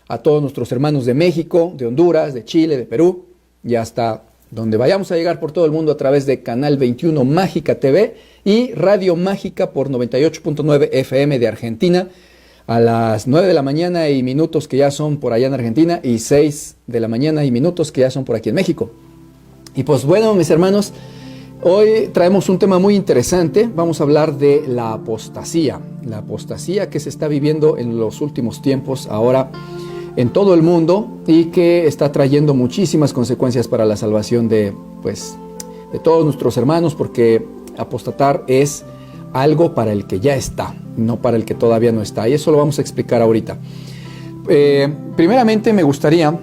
a todos nuestros hermanos de México, de Honduras, de Chile, de Perú, y hasta donde vayamos a llegar por todo el mundo a través de Canal 21 Mágica TV y Radio Mágica por 98.9 FM de Argentina, a las 9 de la mañana y minutos que ya son por allá en Argentina, y 6 de la mañana y minutos que ya son por aquí en México. Y pues bueno, mis hermanos, hoy traemos un tema muy interesante. Vamos a hablar de la apostasía que se está viviendo en los últimos tiempos ahora en todo el mundo y que está trayendo muchísimas consecuencias para la salvación de todos nuestros hermanos, porque apostatar es algo para el que ya está, no para el que todavía no está, y eso lo vamos a explicar ahorita. Primeramente me gustaría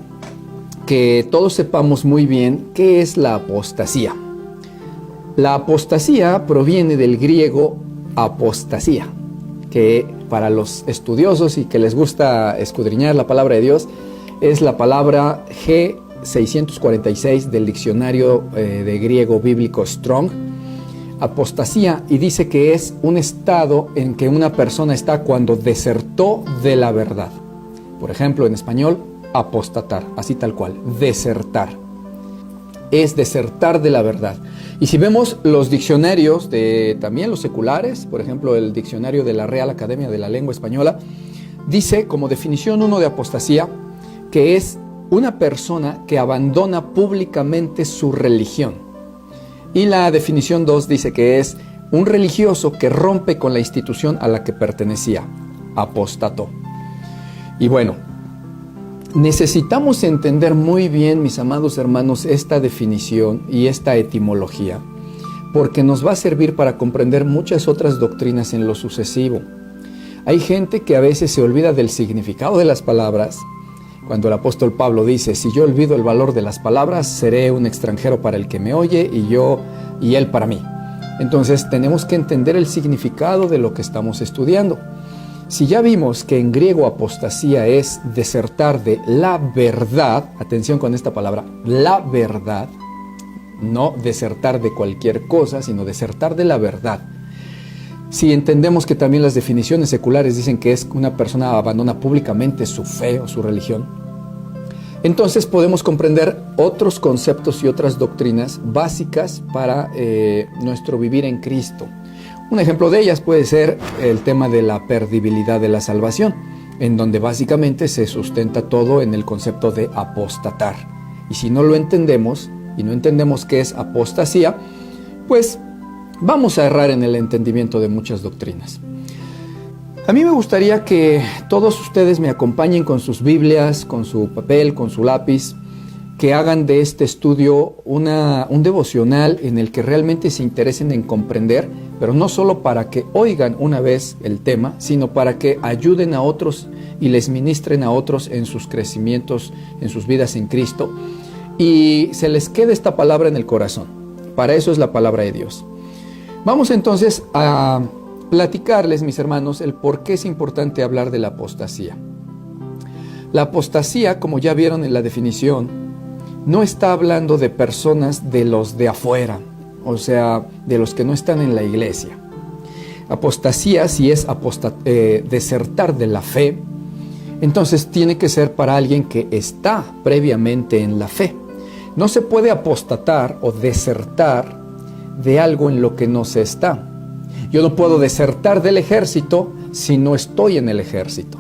que todos sepamos muy bien qué es la apostasía. La apostasía proviene del griego apostasía, que para los estudiosos y que les gusta escudriñar la palabra de Dios, es la palabra G646 del diccionario de griego bíblico Strong. Apostasía, y dice que es un estado en que una persona está cuando desertó de la verdad. Por ejemplo, en español, apostatar, así tal cual, desertar. Es desertar de la verdad. Y si vemos los diccionarios también los seculares, por ejemplo, el diccionario de la Real Academia de la Lengua Española, dice como definición 1 de apostasía, que es una persona que abandona públicamente su religión. Y la definición 2 dice que es un religioso que rompe con la institución a la que pertenecía, apostató. Y bueno, necesitamos entender muy bien, mis amados hermanos, esta definición y esta etimología, porque nos va a servir para comprender muchas otras doctrinas en lo sucesivo. Hay gente que a veces se olvida del significado de las palabras. Cuando el apóstol Pablo dice, si yo olvido el valor de las palabras, seré un extranjero para el que me oye y él para mí. Entonces tenemos que entender el significado de lo que estamos estudiando. Si ya vimos que en griego apostasía es desertar de la verdad, atención con esta palabra, la verdad, no desertar de cualquier cosa, sino desertar de la verdad. Si entendemos que también las definiciones seculares dicen que es una persona abandona públicamente su fe o su religión, entonces podemos comprender otros conceptos y otras doctrinas básicas para nuestro vivir en Cristo. Un ejemplo de ellas puede ser el tema de la perdibilidad de la salvación, en donde básicamente se sustenta todo en el concepto de apostatar. Y si no lo entendemos, y no entendemos qué es apostasía, pues vamos a errar en el entendimiento de muchas doctrinas. A mí me gustaría que todos ustedes me acompañen con sus Biblias, con su papel, con su lápiz, que hagan de este estudio un devocional en el que realmente se interesen en comprender, pero no solo para que oigan una vez el tema, sino para que ayuden a otros y les ministren a otros en sus crecimientos, en sus vidas en Cristo, y se les quede esta palabra en el corazón. Para eso es la palabra de Dios. Vamos entonces a platicarles, mis hermanos, el por qué es importante hablar de la apostasía. La apostasía, como ya vieron en la definición, no está hablando de personas de los de afuera, o sea, de los que no están en la iglesia. Apostasía, si es desertar de la fe, entonces tiene que ser para alguien que está previamente en la fe. No se puede apostatar o desertar de algo en lo que no se está. Yo no puedo desertar del ejército si no estoy en el ejército.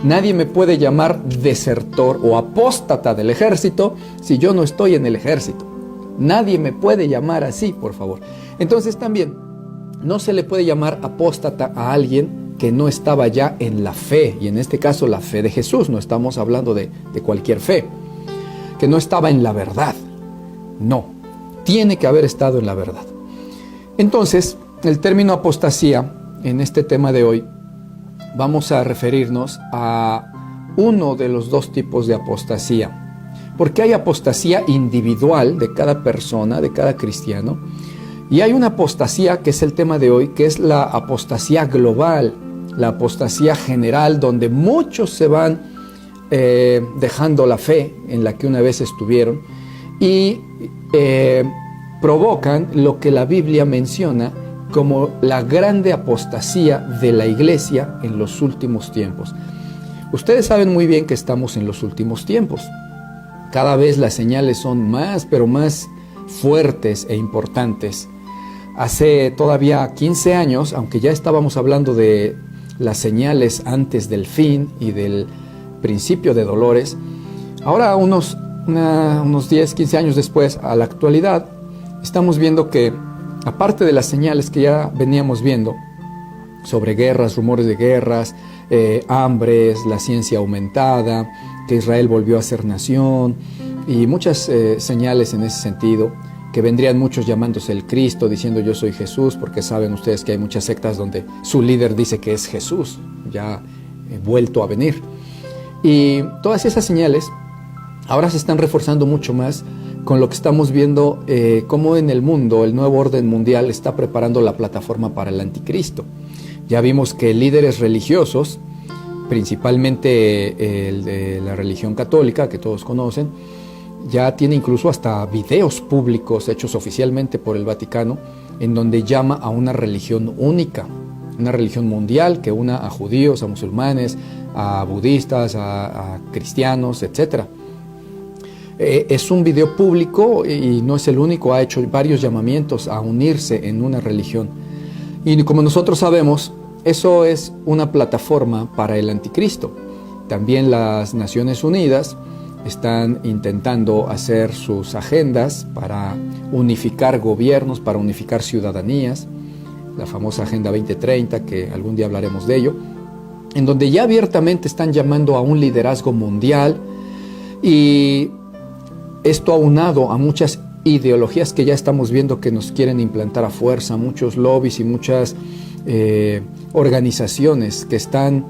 Nadie me puede llamar desertor o apóstata del ejército si yo no estoy en el ejército. Nadie me puede llamar así, por favor. Entonces también no se le puede llamar apóstata a alguien que no estaba ya en la fe, y en este caso la fe de Jesús, no estamos hablando de cualquier fe, que no estaba en la verdad. No, tiene que haber estado en la verdad. Entonces, el término apostasía, en este tema de hoy, vamos a referirnos a uno de los dos tipos de apostasía. Porque hay apostasía individual de cada persona, de cada cristiano, y hay una apostasía que es el tema de hoy, que es la apostasía global, la apostasía general, donde muchos se van dejando la fe en la que una vez estuvieron y provocan lo que la Biblia menciona como la grande apostasía de la iglesia en los últimos tiempos. Ustedes saben muy bien que estamos en los últimos tiempos. Cada vez las señales son más, pero más fuertes e importantes. Hace todavía 15 años, aunque ya estábamos hablando de las señales antes del fin y del principio de dolores, ahora unos 10, 15 años después, a la actualidad, estamos viendo que, aparte de las señales que ya veníamos viendo sobre guerras, rumores de guerras, hambres, la ciencia aumentada, que Israel volvió a ser nación y muchas señales en ese sentido, que vendrían muchos llamándose el Cristo, diciendo yo soy Jesús, porque saben ustedes que hay muchas sectas donde su líder dice que es Jesús, ya vuelto a venir. Y todas esas señales ahora se están reforzando mucho más con lo que estamos viendo, cómo en el mundo el nuevo orden mundial está preparando la plataforma para el anticristo. Ya vimos que líderes religiosos, principalmente el de la religión católica, que todos conocen, ya tiene incluso hasta videos públicos hechos oficialmente por el Vaticano, en donde llama a una religión única, una religión mundial que una a judíos, a musulmanes, a budistas, a cristianos, etc. Es un video público y no es el único, ha hecho varios llamamientos a unirse en una religión. Y como nosotros sabemos, eso es una plataforma para el anticristo. También las Naciones Unidas están intentando hacer sus agendas para unificar gobiernos, para unificar ciudadanías, la famosa Agenda 2030, que algún día hablaremos de ello, en donde ya abiertamente están llamando a un liderazgo mundial, y esto aunado a muchas ideologías que ya estamos viendo que nos quieren implantar a fuerza, muchos lobbies y muchas organizaciones que están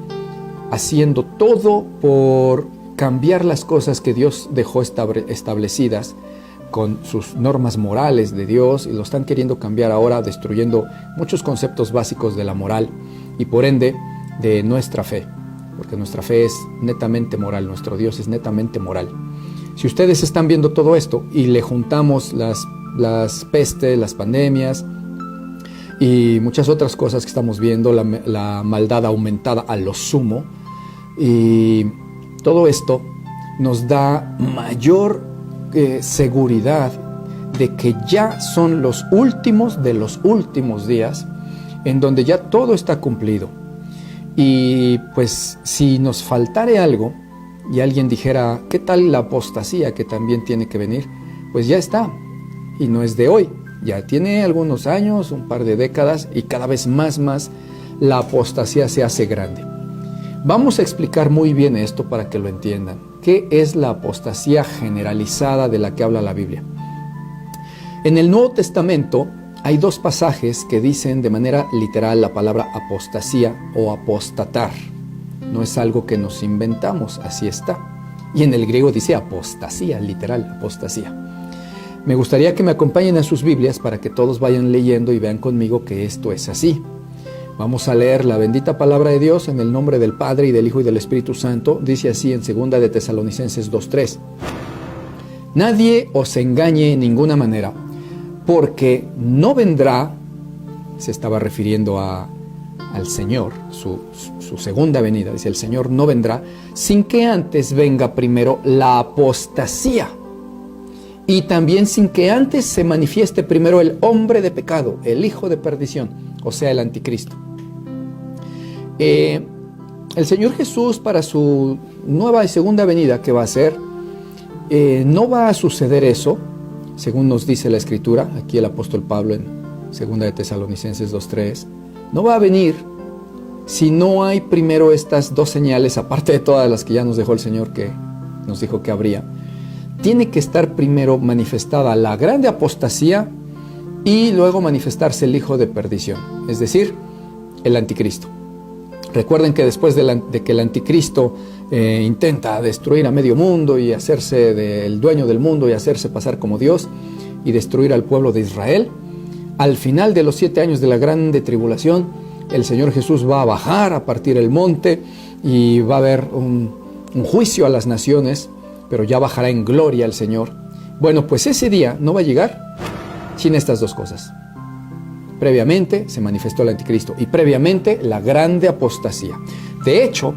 haciendo todo por cambiar las cosas que Dios dejó establecidas con sus normas morales de Dios, y lo están queriendo cambiar ahora, destruyendo muchos conceptos básicos de la moral y por ende de nuestra fe, porque nuestra fe es netamente moral, nuestro Dios es netamente moral. Si ustedes están viendo todo esto y le juntamos las pestes, las pandemias y muchas otras cosas que estamos viendo, la maldad aumentada a lo sumo, y todo esto nos da mayor seguridad de que ya son los últimos de los últimos días, en donde ya todo está cumplido. Y pues si nos faltare algo y alguien dijera, ¿qué tal la apostasía que también tiene que venir? Pues ya está, y no es de hoy, ya tiene algunos años, un par de décadas, y cada vez más la apostasía se hace grande. Vamos a explicar muy bien esto para que lo entiendan. ¿Qué es la apostasía generalizada de la que habla la Biblia? En el Nuevo Testamento hay dos pasajes que dicen de manera literal la palabra apostasía o apostatar. No es algo que nos inventamos, así está. Y en el griego dice apostasía, literal, apostasía. Me gustaría que me acompañen a sus Biblias para que todos vayan leyendo y vean conmigo que esto es así. Vamos a leer la bendita palabra de Dios en el nombre del Padre y del Hijo y del Espíritu Santo. Dice así en 2 de Tesalonicenses 2:3. Nadie os engañe en ninguna manera, porque no vendrá, se estaba refiriendo al Señor, su segunda venida, dice el Señor no vendrá, sin que antes venga primero la apostasía, y también sin que antes se manifieste primero el hombre de pecado, el hijo de perdición, o sea el anticristo. El Señor Jesús, para su nueva y segunda venida que va a hacer, no va a suceder eso, según nos dice la Escritura, aquí el apóstol Pablo en 2 de Tesalonicenses 2:3, no va a venir si no hay primero estas dos señales, aparte de todas las que ya nos dejó el Señor, que nos dijo que habría. Tiene que estar primero manifestada la grande apostasía y luego manifestarse el hijo de perdición, es decir, el anticristo. Recuerden que después de que el anticristo intenta destruir a medio mundo y hacerse del dueño del mundo y hacerse pasar como Dios y destruir al pueblo de Israel, al final de los 7 años de la grande tribulación, el Señor Jesús va a bajar a partir el monte y va a haber un juicio a las naciones, pero ya bajará en gloria el Señor. Bueno, pues ese día no va a llegar sin estas dos cosas. Previamente se manifestó el anticristo y previamente la grande apostasía. De hecho,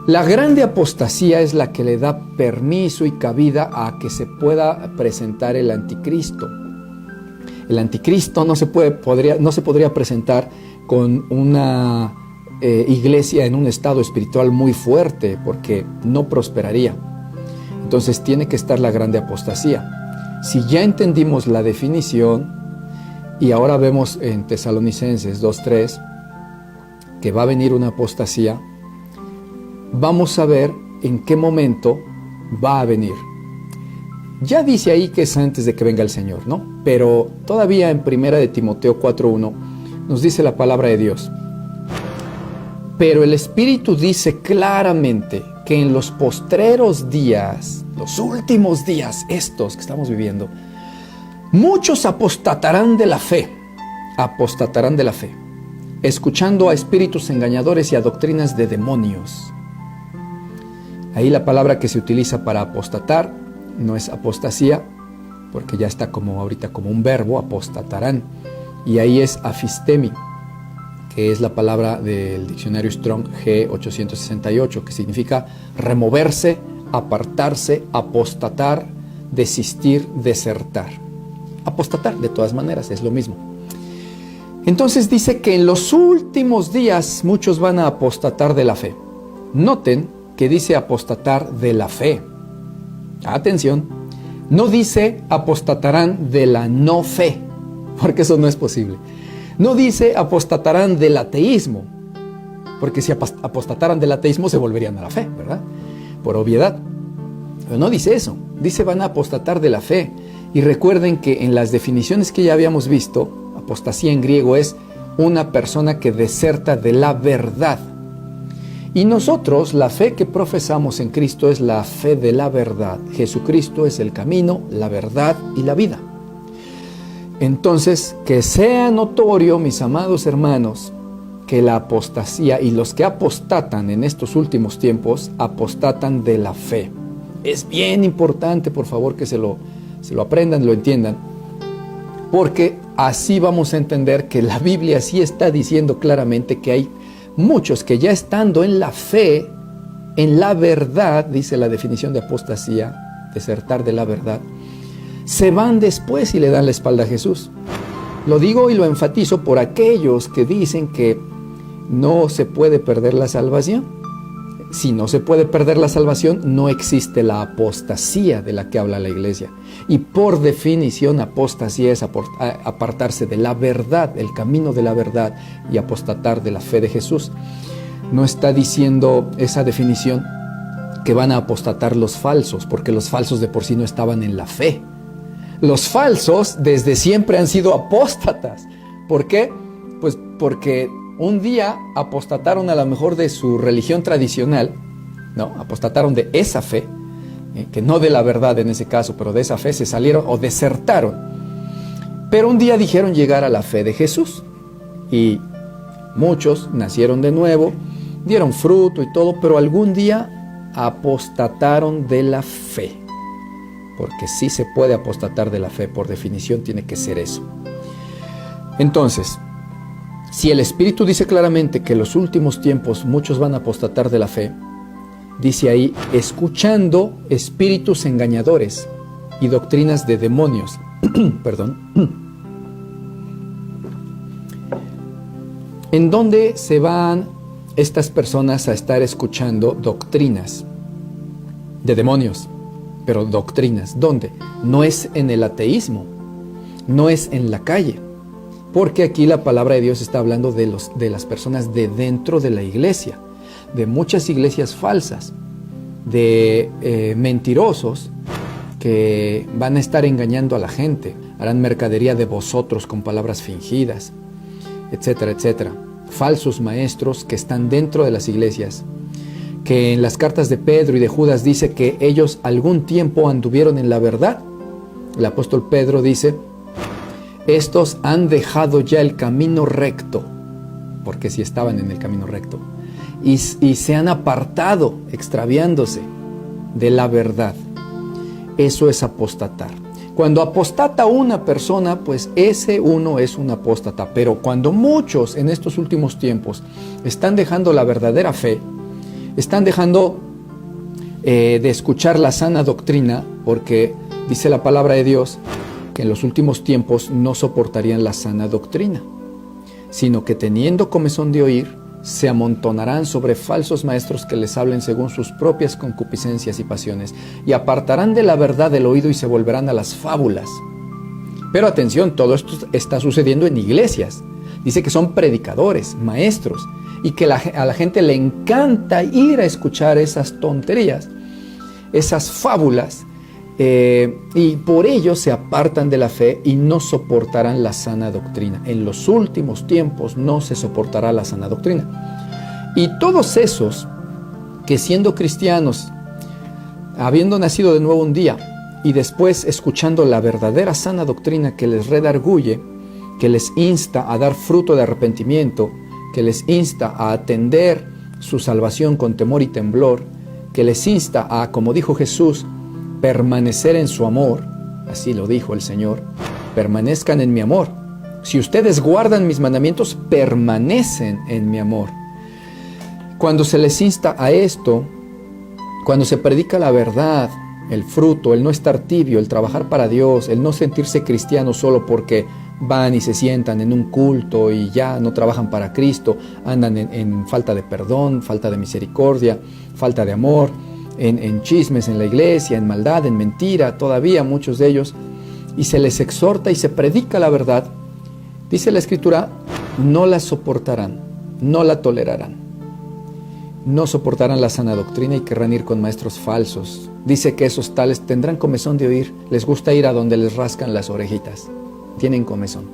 La grande apostasía es la que le da permiso y cabida a que se pueda presentar el anticristo. El anticristo no se podría presentar con una iglesia en un estado espiritual muy fuerte, porque no prosperaría. Entonces tiene que estar la grande apostasía. Si ya entendimos la definición, y ahora vemos en Tesalonicenses 2:3 que va a venir una apostasía, vamos a ver en qué momento va a venir. Ya dice ahí que es antes de que venga el Señor, ¿no? Pero todavía en 1 de Timoteo 4:1 nos dice la palabra de Dios: pero el Espíritu dice claramente que en los postreros días, los últimos días, estos que estamos viviendo, muchos apostatarán de la fe, escuchando a espíritus engañadores y a doctrinas de demonios. Ahí la palabra que se utiliza para apostatar no es apostasía, porque ya está ahorita como un verbo, apostatarán, y ahí es afistemi, que es la palabra del diccionario Strong G868, que significa removerse, apartarse, apostatar, desistir, desertar. Apostatar, de todas maneras, es lo mismo. Entonces dice que en los últimos días muchos van a apostatar de la fe. Noten que dice apostatar de la fe. Atención, no dice apostatarán de la no fe, porque eso no es posible. No dice apostatarán del ateísmo, porque si apostataran del ateísmo se volverían a la fe, ¿verdad? Por obviedad. Pero no dice eso, dice van a apostatar de la fe. Y recuerden que en las definiciones que ya habíamos visto, apostasía en griego es una persona que deserta de la verdad. Y nosotros, la fe que profesamos en Cristo es la fe de la verdad. Jesucristo es el camino, la verdad y la vida. Entonces, que sea notorio, mis amados hermanos, que la apostasía y los que apostatan en estos últimos tiempos, apostatan de la fe. Es bien importante, por favor, que se lo aprendan, lo entiendan, porque así vamos a entender que la Biblia sí está diciendo claramente que hay muchos que ya estando en la fe, en la verdad, dice la definición de apostasía, desertar de la verdad, se van después y le dan la espalda a Jesús. Lo digo y lo enfatizo por aquellos que dicen que no se puede perder la salvación. Si no se puede perder la salvación, no existe la apostasía de la que habla la iglesia. Y por definición, apostasía es apartarse de la verdad, el camino de la verdad, y apostatar de la fe de Jesús. No está diciendo esa definición que van a apostatar los falsos, porque los falsos de por sí no estaban en la fe. Los falsos desde siempre han sido apóstatas. ¿Por qué? Pues porque un día apostataron a lo mejor de su religión tradicional, ¿no? Apostataron de esa fe, que no de la verdad en ese caso, pero de esa fe se salieron o desertaron. Pero un día dijeron llegar a la fe de Jesús y muchos nacieron de nuevo, dieron fruto y todo, pero algún día apostataron de la fe. Porque sí se puede apostatar de la fe, por definición tiene que ser eso. Entonces, si el Espíritu dice claramente que en los últimos tiempos muchos van a apostatar de la fe, dice ahí, escuchando espíritus engañadores y doctrinas de demonios. Perdón. ¿En dónde se van estas personas a estar escuchando doctrinas de demonios? Pero doctrinas, ¿dónde? No es en el ateísmo, no es en la calle, porque aquí la palabra de Dios está hablando de las personas de dentro de la iglesia, de muchas iglesias falsas, de mentirosos que van a estar engañando a la gente, harán mercadería de vosotros con palabras fingidas, etcétera, etcétera. Falsos maestros que están dentro de las iglesias, que en las cartas de Pedro y de Judas dice que ellos algún tiempo anduvieron en la verdad. El apóstol Pedro dice, estos han dejado ya el camino recto, porque sí estaban en el camino recto, y se han apartado, extraviándose de la verdad. Eso es apostatar. Cuando apostata una persona, pues ese uno es un apóstata. Pero cuando muchos en estos últimos tiempos están dejando la verdadera fe, Están dejando de escuchar la sana doctrina porque dice la palabra de Dios que en los últimos tiempos no soportarían la sana doctrina, sino que teniendo comezón de oír, se amontonarán sobre falsos maestros que les hablen según sus propias concupiscencias y pasiones, y apartarán de la verdad el oído y se volverán a las fábulas. Pero atención, todo esto está sucediendo en iglesias. Dice que son predicadores, maestros, y que a la gente le encanta ir a escuchar esas tonterías, esas fábulas, y por ello se apartan de la fe y no soportarán la sana doctrina. En los últimos tiempos no se soportará la sana doctrina. Y todos esos que siendo cristianos, habiendo nacido de nuevo un día y después escuchando la verdadera sana doctrina que les redarguye, que les insta a dar fruto de arrepentimiento, que les insta a atender su salvación con temor y temblor, que les insta a, como dijo Jesús, permanecer en su amor, así lo dijo el Señor, permanezcan en mi amor. Si ustedes guardan mis mandamientos, permanecen en mi amor. Cuando se les insta a esto, cuando se predica la verdad, el fruto, el no estar tibio, el trabajar para Dios, el no sentirse cristiano solo porque van y se sientan en un culto y ya no trabajan para Cristo, andan en falta de perdón, falta de misericordia, falta de amor, en chismes en la iglesia, en maldad, en mentira, todavía muchos de ellos, y se les exhorta y se predica la verdad, dice la Escritura, no la soportarán, no la tolerarán, no soportarán la sana doctrina y querrán ir con maestros falsos. Dice que esos tales tendrán comezón de oír, les gusta ir a donde les rascan las orejitas, tienen comezón,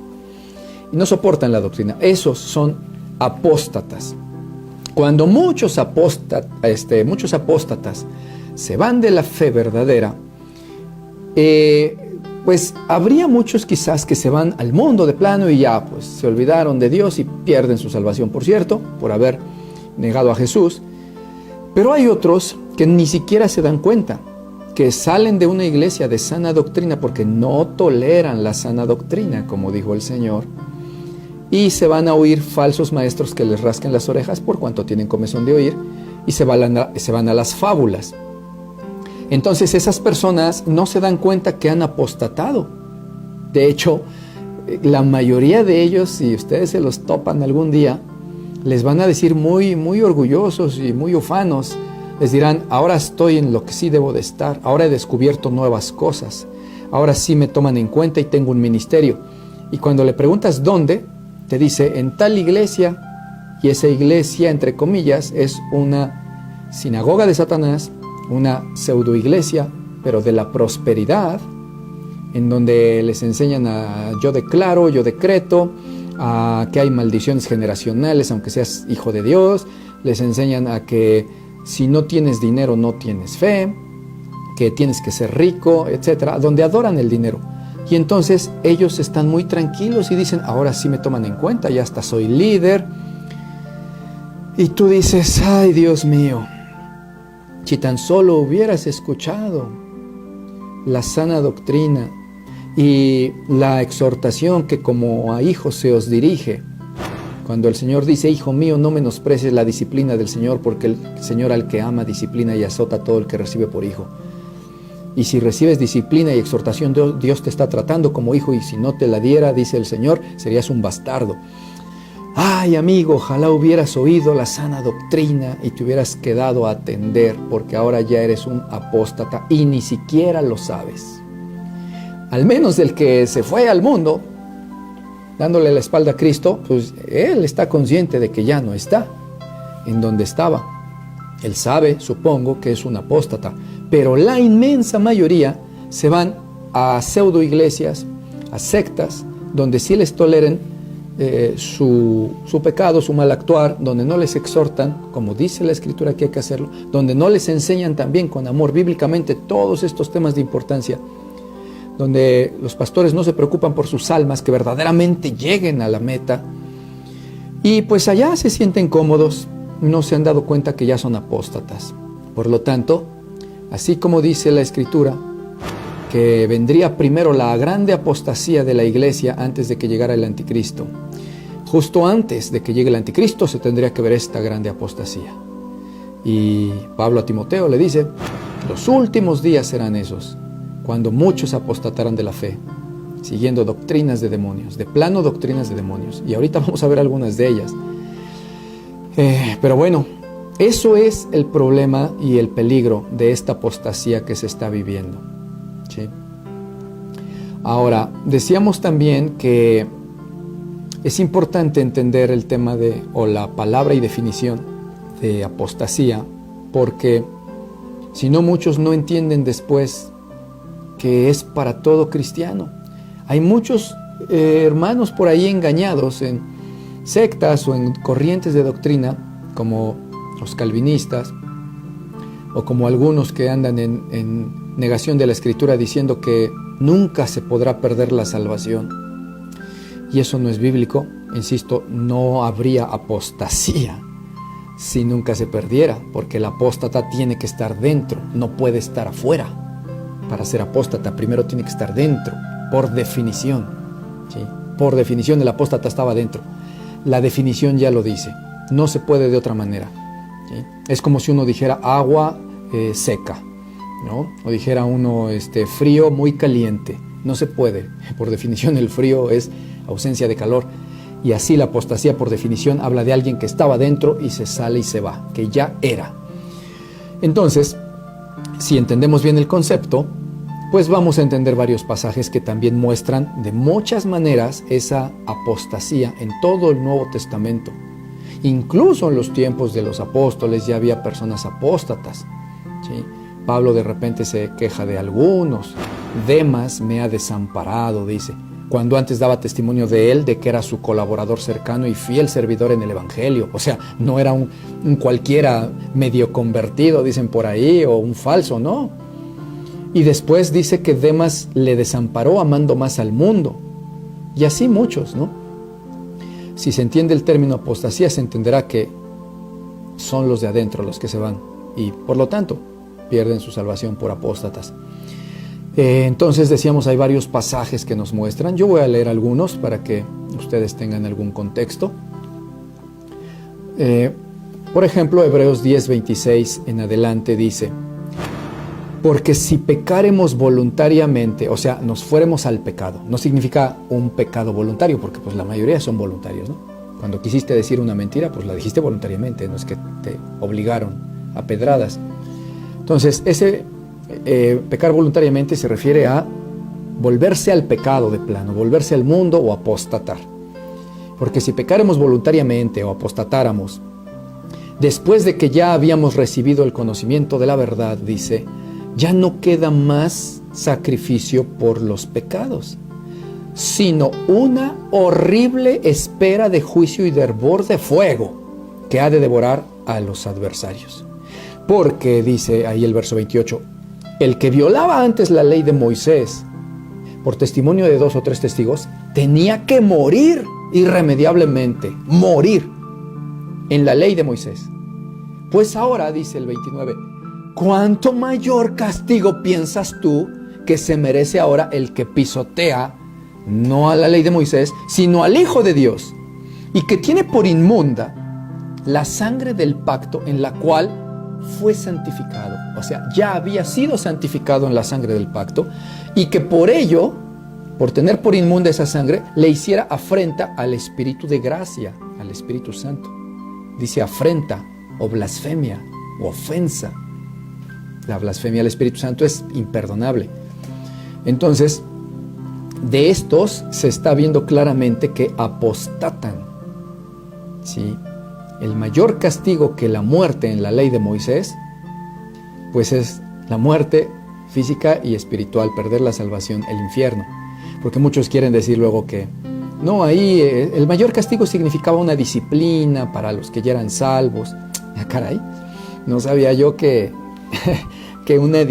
y no soportan la doctrina. Esos son apóstatas. Cuando muchos apóstatas se van de la fe verdadera, pues habría muchos quizás que se van al mundo de plano y ya pues se olvidaron de Dios y pierden su salvación, por cierto, por haber negado a Jesús. Pero hay otros que ni siquiera se dan cuenta, que salen de una iglesia de sana doctrina porque no toleran la sana doctrina, como dijo el Señor, y se van a oír falsos maestros que les rasquen las orejas por cuanto tienen comezón de oír, y se van a las fábulas. Entonces esas personas no se dan cuenta que han apostatado. De hecho, la mayoría de ellos, si ustedes se los topan algún día, les van a decir muy, muy orgullosos y muy ufanos, les dirán, ahora estoy en lo que sí debo de estar, ahora he descubierto nuevas cosas, ahora sí me toman en cuenta y tengo un ministerio. Y cuando le preguntas dónde, te dice, en tal iglesia, y esa iglesia, entre comillas, es una sinagoga de Satanás, una pseudoiglesia, pero de la prosperidad, en donde les enseñan a yo declaro, yo decreto, a que hay maldiciones generacionales, aunque seas hijo de Dios, les enseñan a que si no tienes dinero no tienes fe, que tienes que ser rico, etcétera, donde adoran el dinero. Y entonces ellos están muy tranquilos y dicen, ahora sí me toman en cuenta, ya hasta soy líder. Y tú dices, ay Dios mío, si tan solo hubieras escuchado la sana doctrina y la exhortación que como a hijos se os dirige. Cuando el Señor dice, hijo mío, no menosprecies la disciplina del Señor, porque el Señor al que ama disciplina y azota a todo el que recibe por hijo. Y si recibes disciplina y exhortación, Dios te está tratando como hijo, y si no te la diera, dice el Señor, serías un bastardo. Ay, amigo, ojalá hubieras oído la sana doctrina y te hubieras quedado a atender, porque ahora ya eres un apóstata y ni siquiera lo sabes. Al menos el que se fue al mundo, dándole la espalda a Cristo, pues él está consciente de que ya no está en donde estaba. Él sabe, supongo, que es un apóstata, pero la inmensa mayoría se van a pseudo iglesias, a sectas, donde sí les toleren su pecado, su mal actuar, donde no les exhortan, como dice la Escritura que hay que hacerlo, donde no les enseñan también con amor bíblicamente todos estos temas de importancia, donde los pastores no se preocupan por sus almas, que verdaderamente lleguen a la meta, y pues allá se sienten cómodos, no se han dado cuenta que ya son apóstatas. Por lo tanto, así como dice la Escritura, que vendría primero la grande apostasía de la iglesia antes de que llegara el anticristo. Justo antes de que llegue el anticristo se tendría que ver esta grande apostasía. Y Pablo a Timoteo le dice, los últimos días serán esos, cuando muchos apostatarán de la fe, siguiendo doctrinas de demonios, de plano doctrinas de demonios. Y ahorita vamos a ver algunas de ellas. Pero bueno, eso es el problema y el peligro de esta apostasía que se está viviendo, ¿sí? Ahora, decíamos también que es importante entender el tema o la palabra y definición de apostasía, porque si no, muchos no entienden después que es para todo cristiano. Hay muchos hermanos por ahí engañados en sectas o en corrientes de doctrina, como los calvinistas, o como algunos que andan en negación de la Escritura diciendo que nunca se podrá perder la salvación. Y eso no es bíblico. Insisto, no habría apostasía si nunca se perdiera, porque el apóstata tiene que estar dentro, no puede estar afuera. Para ser apóstata primero tiene que estar dentro, por definición, ¿sí? Por definición el apóstata estaba dentro. La definición ya lo dice, no se puede de otra manera, ¿sí? Es como si uno dijera agua seca, ¿no? O dijera uno frío muy caliente. No se puede. Por definición el frío es ausencia de calor. Y así la apostasía por definición habla de alguien que estaba dentro y se sale y se va, que ya era. Entonces, si entendemos bien el concepto, pues vamos a entender varios pasajes que también muestran de muchas maneras esa apostasía en todo el Nuevo Testamento. Incluso en los tiempos de los apóstoles ya había personas apóstatas, ¿sí? Pablo de repente se queja de algunos. Demas me ha desamparado, dice, cuando antes daba testimonio de él, de que era su colaborador cercano y fiel servidor en el Evangelio. O sea, no era un cualquiera medio convertido, dicen por ahí, o un falso, no. Y después dice que Demas le desamparó amando más al mundo. Y así muchos, ¿no? Si se entiende el término apostasía, se entenderá que son los de adentro los que se van. Y por lo tanto, pierden su salvación por apóstatas. Entonces decíamos, hay varios pasajes que nos muestran. Yo voy a leer algunos para que ustedes tengan algún contexto. Por ejemplo, Hebreos 10:26 en adelante dice, porque si pecáremos voluntariamente, o sea, nos fuéramos al pecado, no significa un pecado voluntario, porque pues la mayoría son voluntarios, ¿no? Cuando quisiste decir una mentira, pues la dijiste voluntariamente, no es que te obligaron a pedradas. Entonces, ese pecar voluntariamente se refiere a volverse al pecado de plano, volverse al mundo o apostatar. Porque si pecáramos voluntariamente o apostatáramos, después de que ya habíamos recibido el conocimiento de la verdad, dice, ya no queda más sacrificio por los pecados, sino una horrible espera de juicio y de hervor de fuego que ha de devorar a los adversarios. Porque, dice ahí el verso 28, el que violaba antes la ley de Moisés, por testimonio de 2 o 3 testigos, tenía que morir irremediablemente, morir en la ley de Moisés. Pues ahora, dice el 29, ¿cuánto mayor castigo piensas tú que se merece ahora el que pisotea, no a la ley de Moisés, sino al Hijo de Dios, y que tiene por inmunda la sangre del pacto en la cual fue santificado? O sea, ya había sido santificado en la sangre del pacto, y que por ello, por tener por inmunda esa sangre, le hiciera afrenta al Espíritu de gracia, al Espíritu Santo. Dice afrenta, o blasfemia, o ofensa. La blasfemia al Espíritu Santo es imperdonable. Entonces, de estos se está viendo claramente que apostatan, ¿sí? El mayor castigo que la muerte en la ley de Moisés, pues es la muerte física y espiritual, perder la salvación, el infierno. Porque muchos quieren decir luego que, no, ahí el mayor castigo significaba una disciplina para los que ya eran salvos. Caray, no sabía yo que una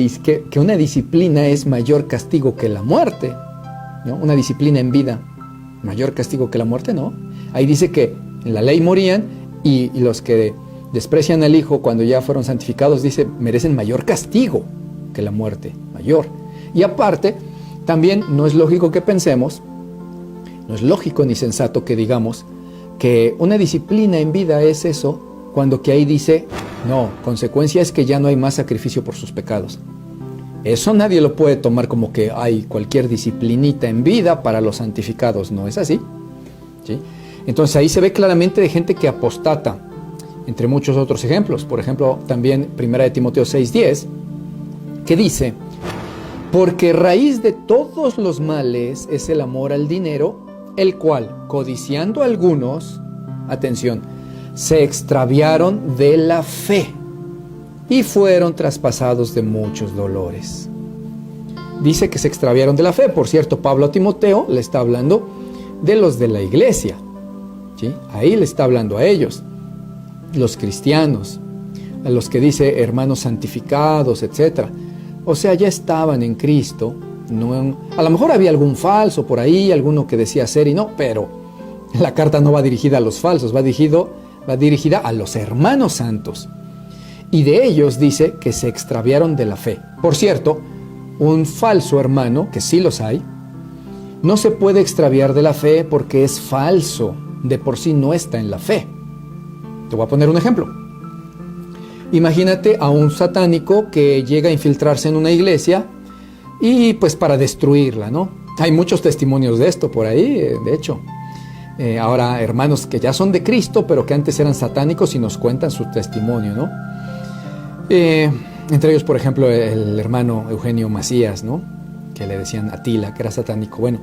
disciplina es mayor castigo que la muerte, ¿no? Una disciplina en vida, mayor castigo que la muerte, ¿no? Ahí dice que en la ley morían, y los que desprecian al Hijo cuando ya fueron santificados, dice, merecen mayor castigo que la muerte, mayor. Y aparte, también no es lógico que pensemos, no es lógico ni sensato que digamos que una disciplina en vida es eso, cuando que ahí dice No, consecuencia es que ya no hay más sacrificio por sus pecados. Eso nadie lo puede tomar como que hay cualquier disciplinita en vida para los santificados. No es así, ¿sí? Entonces ahí se ve claramente de gente que apostata, entre muchos otros ejemplos. Por ejemplo, también 1 Timoteo 6:10, que dice: porque raíz de todos los males es el amor al dinero, el cual, codiciando algunos, atención, se extraviaron de la fe y fueron traspasados de muchos dolores. Dice que se extraviaron de la fe. Por cierto, Pablo a Timoteo le está hablando de los de la iglesia, ¿sí? Ahí le está hablando a ellos, los cristianos, a los que dice hermanos santificados, etc. O sea, ya estaban en Cristo. A lo mejor había algún falso por ahí, alguno que decía ser y no, pero la carta no va dirigida a los falsos, va dirigida a los hermanos santos. Y de ellos dice que se extraviaron de la fe. Por cierto, un falso hermano, que sí los hay, no se puede extraviar de la fe porque es falso, de por sí no está en la fe. Te voy a poner un ejemplo. Imagínate a un satánico que llega a infiltrarse en una iglesia y pues para destruirla, ¿no? Hay muchos testimonios de esto por ahí, de hecho. Ahora hermanos que ya son de Cristo, pero que antes eran satánicos y nos cuentan su testimonio, ¿no? Entre ellos, por ejemplo, el hermano Eugenio Macías, ¿no? Que le decían Atila, que era satánico. Bueno,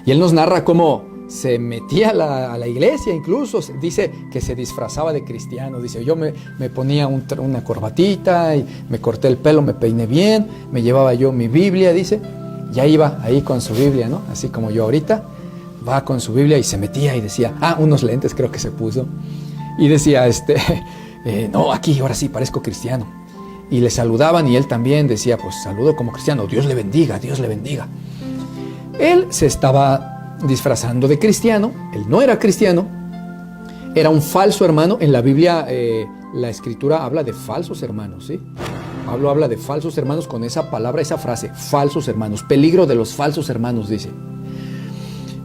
y él nos narra cómo se metía a la iglesia, incluso dice que se disfrazaba de cristiano. Dice: yo me ponía una corbatita y me corté el pelo, me peiné bien, me llevaba yo mi Biblia, dice, ya iba ahí con su Biblia, ¿no? Así como yo ahorita, va con su Biblia y se metía y decía, unos lentes creo que se puso, y decía, no, aquí ahora sí parezco cristiano. Y le saludaban y él también decía, pues saludo como cristiano, Dios le bendiga, Dios le bendiga. Él se estaba disfrazando de cristiano, él no era cristiano, era un falso hermano. En la Biblia la escritura habla de falsos hermanos, ¿sí? Pablo habla de falsos hermanos con esa palabra, esa frase, falsos hermanos, peligro de los falsos hermanos, dice.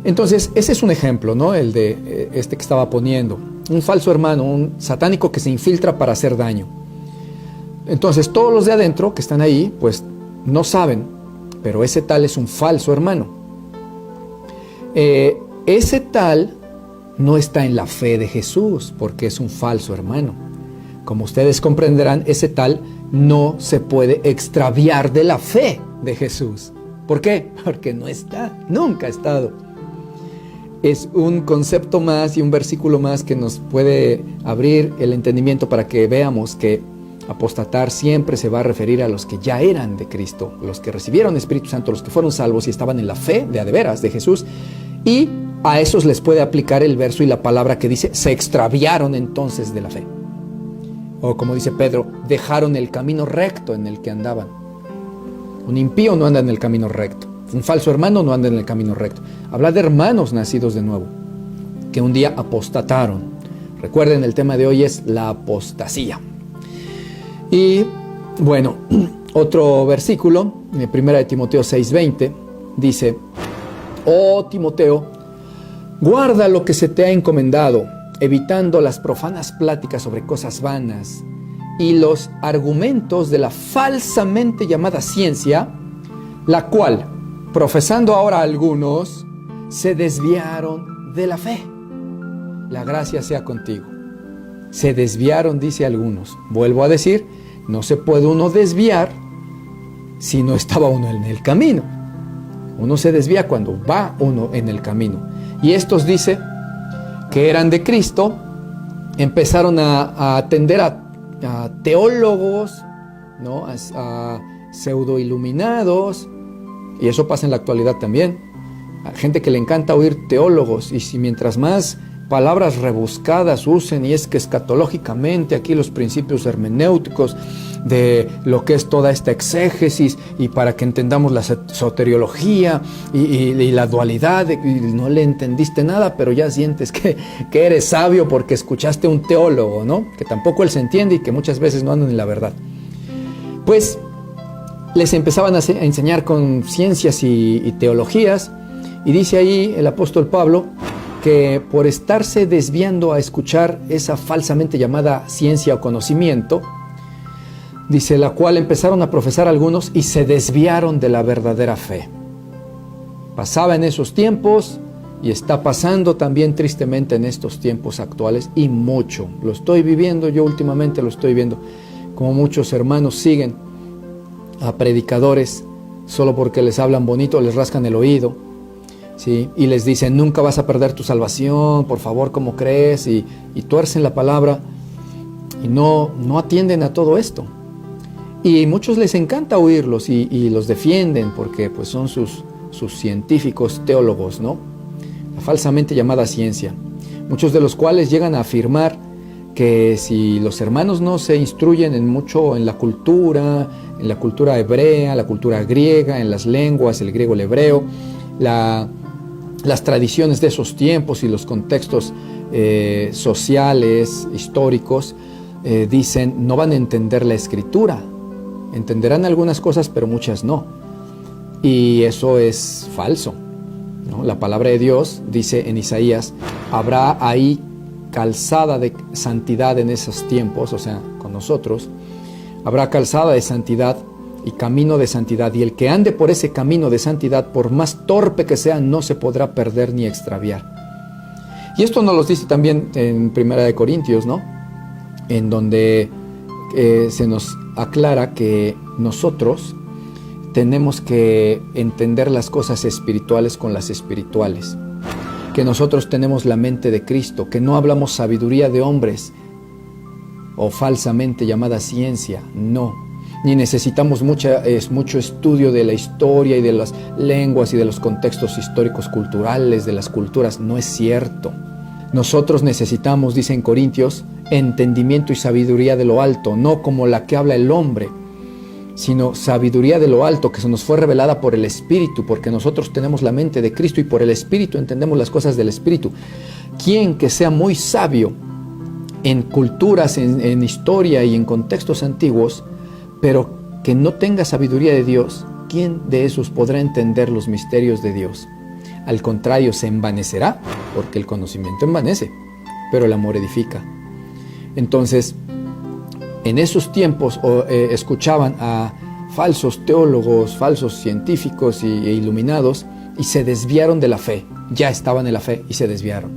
Entonces, ese es un ejemplo, ¿no? El de que estaba poniendo. Un falso hermano, un satánico que se infiltra para hacer daño. Entonces, todos los de adentro que están ahí, pues no saben, pero ese tal es un falso hermano. Ese tal no está en la fe de Jesús, porque es un falso hermano. Como ustedes comprenderán, ese tal no se puede extraviar de la fe de Jesús. ¿Por qué? Porque no está, nunca ha estado. Es un concepto más y un versículo más que nos puede abrir el entendimiento para que veamos que apostatar siempre se va a referir a los que ya eran de Cristo, los que recibieron Espíritu Santo, los que fueron salvos y estaban en la fe de a de veras de Jesús, y a esos les puede aplicar el verso y la palabra que dice, se extraviaron entonces de la fe. O como dice Pedro, dejaron el camino recto en el que andaban. Un impío no anda en el camino recto. Un falso hermano no anda en el camino recto. Habla de hermanos nacidos de nuevo, que un día apostataron. Recuerden, el tema de hoy es la apostasía. Y bueno, otro versículo, en 1 Timoteo 6:20, dice, oh Timoteo, guarda lo que se te ha encomendado, evitando las profanas pláticas sobre cosas vanas y los argumentos de la falsamente llamada ciencia, la cual, profesando ahora algunos, se desviaron de la fe. La gracia sea contigo. Se desviaron, dice algunos. Vuelvo a decir, no se puede uno desviar si no estaba uno en el camino. Uno se desvía cuando va uno en el camino. Y estos, dice, que eran de Cristo, empezaron a atender a teólogos, ¿no? A pseudo iluminados. Y eso pasa en la actualidad también. A gente que le encanta oír teólogos, y si mientras más palabras rebuscadas usen, y es que escatológicamente aquí los principios hermenéuticos de lo que es toda esta exégesis, y para que entendamos la soteriología y la dualidad, y no le entendiste nada, pero ya sientes que eres sabio porque escuchaste un teólogo, ¿no? Que tampoco él se entiende y que muchas veces no andan en la verdad. Pues les empezaban a enseñar con ciencias y teologías, y dice ahí el apóstol Pablo que por estarse desviando a escuchar esa falsamente llamada ciencia o conocimiento, dice, la cual empezaron a profesar algunos y se desviaron de la verdadera fe. Pasaba en esos tiempos y está pasando también tristemente en estos tiempos actuales, y mucho. Lo estoy viviendo, yo últimamente lo estoy viendo, como muchos hermanos siguen a predicadores solo porque les hablan bonito, les rascan el oído, ¿sí? Y les dicen, nunca vas a perder tu salvación, por favor, ¿cómo crees? Y tuercen la palabra y no atienden a todo esto. Y muchos les encanta oírlos y los defienden porque pues son sus científicos teólogos, ¿no? La falsamente llamada ciencia. Muchos de los cuales llegan a afirmar que si los hermanos no se instruyen mucho en la cultura hebrea, la cultura griega, en las lenguas, el griego, el hebreo, las tradiciones de esos tiempos y los contextos sociales, históricos, dicen, no van a entender la escritura. Entenderán algunas cosas, pero muchas no. Y eso es falso, ¿no? La palabra de Dios dice en Isaías, habrá ahí calzada de santidad en esos tiempos, o sea, con nosotros, habrá calzada de santidad y camino de santidad, y el que ande por ese camino de santidad, por más torpe que sea, no se podrá perder ni extraviar. Y esto nos lo dice también en 1 Corintios, ¿no? En donde se nos aclara que nosotros tenemos que entender las cosas espirituales con las espirituales, que nosotros tenemos la mente de Cristo, que no hablamos sabiduría de hombres o falsamente llamada ciencia, no, ni necesitamos mucho estudio de la historia y de las lenguas y de los contextos históricos culturales, de las culturas, no es cierto. Nosotros necesitamos, dice en Corintios, entendimiento y sabiduría de lo alto, no como la que habla el hombre, sino sabiduría de lo alto que se nos fue revelada por el Espíritu, porque nosotros tenemos la mente de Cristo y por el Espíritu entendemos las cosas del Espíritu. Quien que sea muy sabio en culturas, en historia y en contextos antiguos, pero que no tenga sabiduría de Dios, ¿quién de esos podrá entender los misterios de Dios? Al contrario, se envanecerá, porque el conocimiento envanece, pero el amor edifica. Entonces, en esos tiempos escuchaban a falsos teólogos, falsos científicos e iluminados, y se desviaron de la fe. Ya estaban en la fe y se desviaron.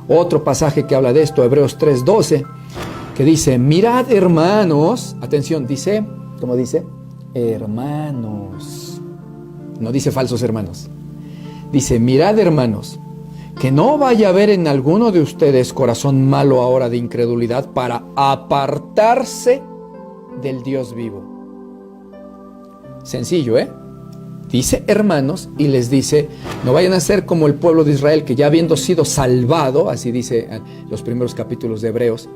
Otro pasaje que habla de esto, Hebreos 3:12, que dice, mirad hermanos, atención, dice, ¿cómo dice? Hermanos. No dice falsos hermanos. Dice, mirad hermanos, que no vaya a haber en alguno de ustedes corazón malo ahora de incredulidad para apartarse del Dios vivo. Sencillo, ¿eh? Dice hermanos y les dice, no vayan a ser como el pueblo de Israel, que ya habiendo sido salvado, así dice en los primeros capítulos de Hebreos,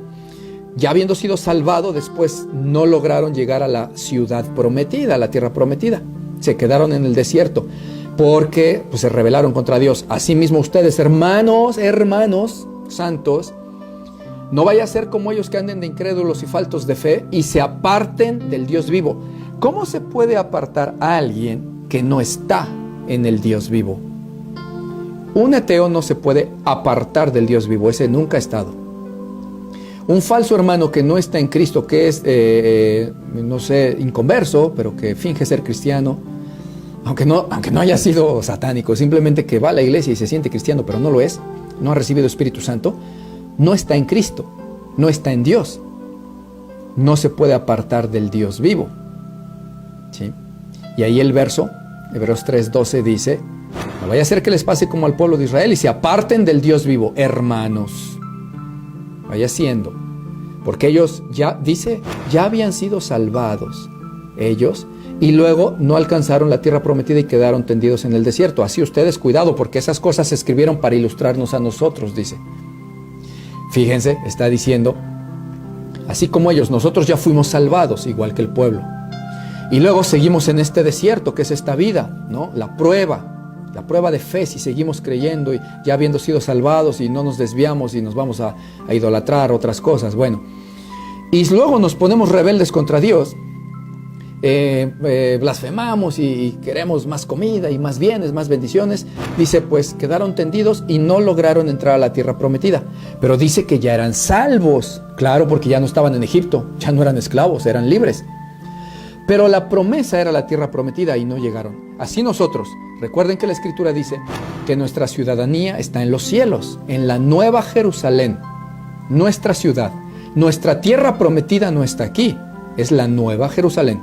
ya habiendo sido salvado, después no lograron llegar a la ciudad prometida, a la tierra prometida. Se quedaron en el desierto porque pues, se rebelaron contra Dios. Asimismo ustedes, hermanos santos, no vaya a ser como ellos que anden de incrédulos y faltos de fe y se aparten del Dios vivo. ¿Cómo se puede apartar a alguien que no está en el Dios vivo? Un ateo no se puede apartar del Dios vivo, ese nunca ha estado. Un falso hermano que no está en Cristo, que es, inconverso, pero que finge ser cristiano, aunque no haya sido satánico, simplemente que va a la iglesia y se siente cristiano, pero no lo es, no ha recibido Espíritu Santo, no está en Cristo, no está en Dios. No se puede apartar del Dios vivo. ¿Sí? Y ahí el verso, Hebreos 3:12 dice, no vaya a ser que les pase como al pueblo de Israel y se aparten del Dios vivo, hermanos. Vaya siendo, porque ellos ya habían sido salvados, ellos, y luego no alcanzaron la tierra prometida y quedaron tendidos en el desierto. Así ustedes cuidado, porque esas cosas se escribieron para ilustrarnos a nosotros, dice. Fíjense, está diciendo, así como ellos, nosotros ya fuimos salvados, igual que el pueblo. Y luego seguimos en este desierto, que es esta vida, ¿no? La prueba de fe, si seguimos creyendo y ya habiendo sido salvados y no nos desviamos y nos vamos a idolatrar otras cosas, bueno. Y luego nos ponemos rebeldes contra Dios. blasfemamos y queremos más comida y más bienes, más bendiciones. Dice, pues quedaron tendidos y no lograron entrar a la tierra prometida. Pero dice que ya eran salvos, claro, porque ya no estaban en Egipto, ya no eran esclavos, eran libres. Pero la promesa era la tierra prometida y no llegaron. Así nosotros, recuerden que la Escritura dice que nuestra ciudadanía está en los cielos, en la Nueva Jerusalén, nuestra ciudad. Nuestra tierra prometida no está aquí, es la Nueva Jerusalén.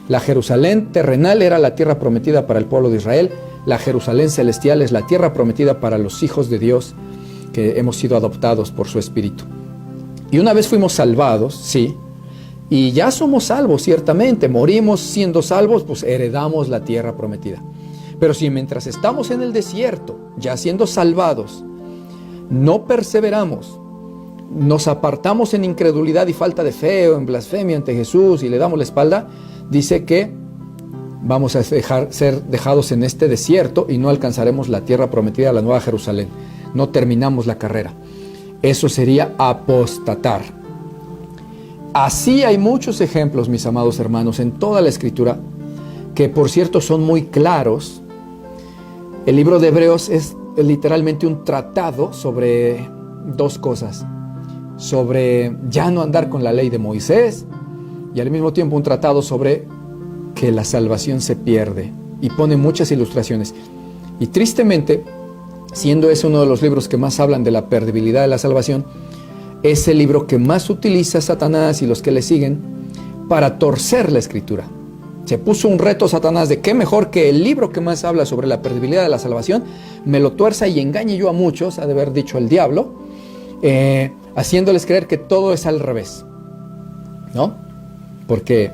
La Jerusalén terrenal era la tierra prometida para el pueblo de Israel. La Jerusalén celestial es la tierra prometida para los hijos de Dios que hemos sido adoptados por su Espíritu. Y una vez fuimos salvados, sí, y ya somos salvos, ciertamente, morimos siendo salvos, pues heredamos la tierra prometida. Pero si mientras estamos en el desierto, ya siendo salvados, no perseveramos, nos apartamos en incredulidad y falta de fe o en blasfemia ante Jesús y le damos la espalda, dice que vamos a ser dejados en este desierto y no alcanzaremos la tierra prometida, la Nueva Jerusalén. No terminamos la carrera. Eso sería apostatar. Así hay muchos ejemplos, mis amados hermanos, en toda la Escritura, que por cierto son muy claros. El libro de Hebreos es literalmente un tratado sobre dos cosas. Sobre ya no andar con la ley de Moisés y al mismo tiempo un tratado sobre que la salvación se pierde, y pone muchas ilustraciones. Y tristemente, siendo ese uno de los libros que más hablan de la perdibilidad de la salvación, es el libro que más utiliza Satanás y los que le siguen para torcer la Escritura. Se puso un reto Satanás de qué mejor que el libro que más habla sobre la perdibilidad de la salvación me lo tuerza y engañe yo a muchos, ha de haber dicho el diablo, haciéndoles creer que todo es al revés, ¿no? Porque,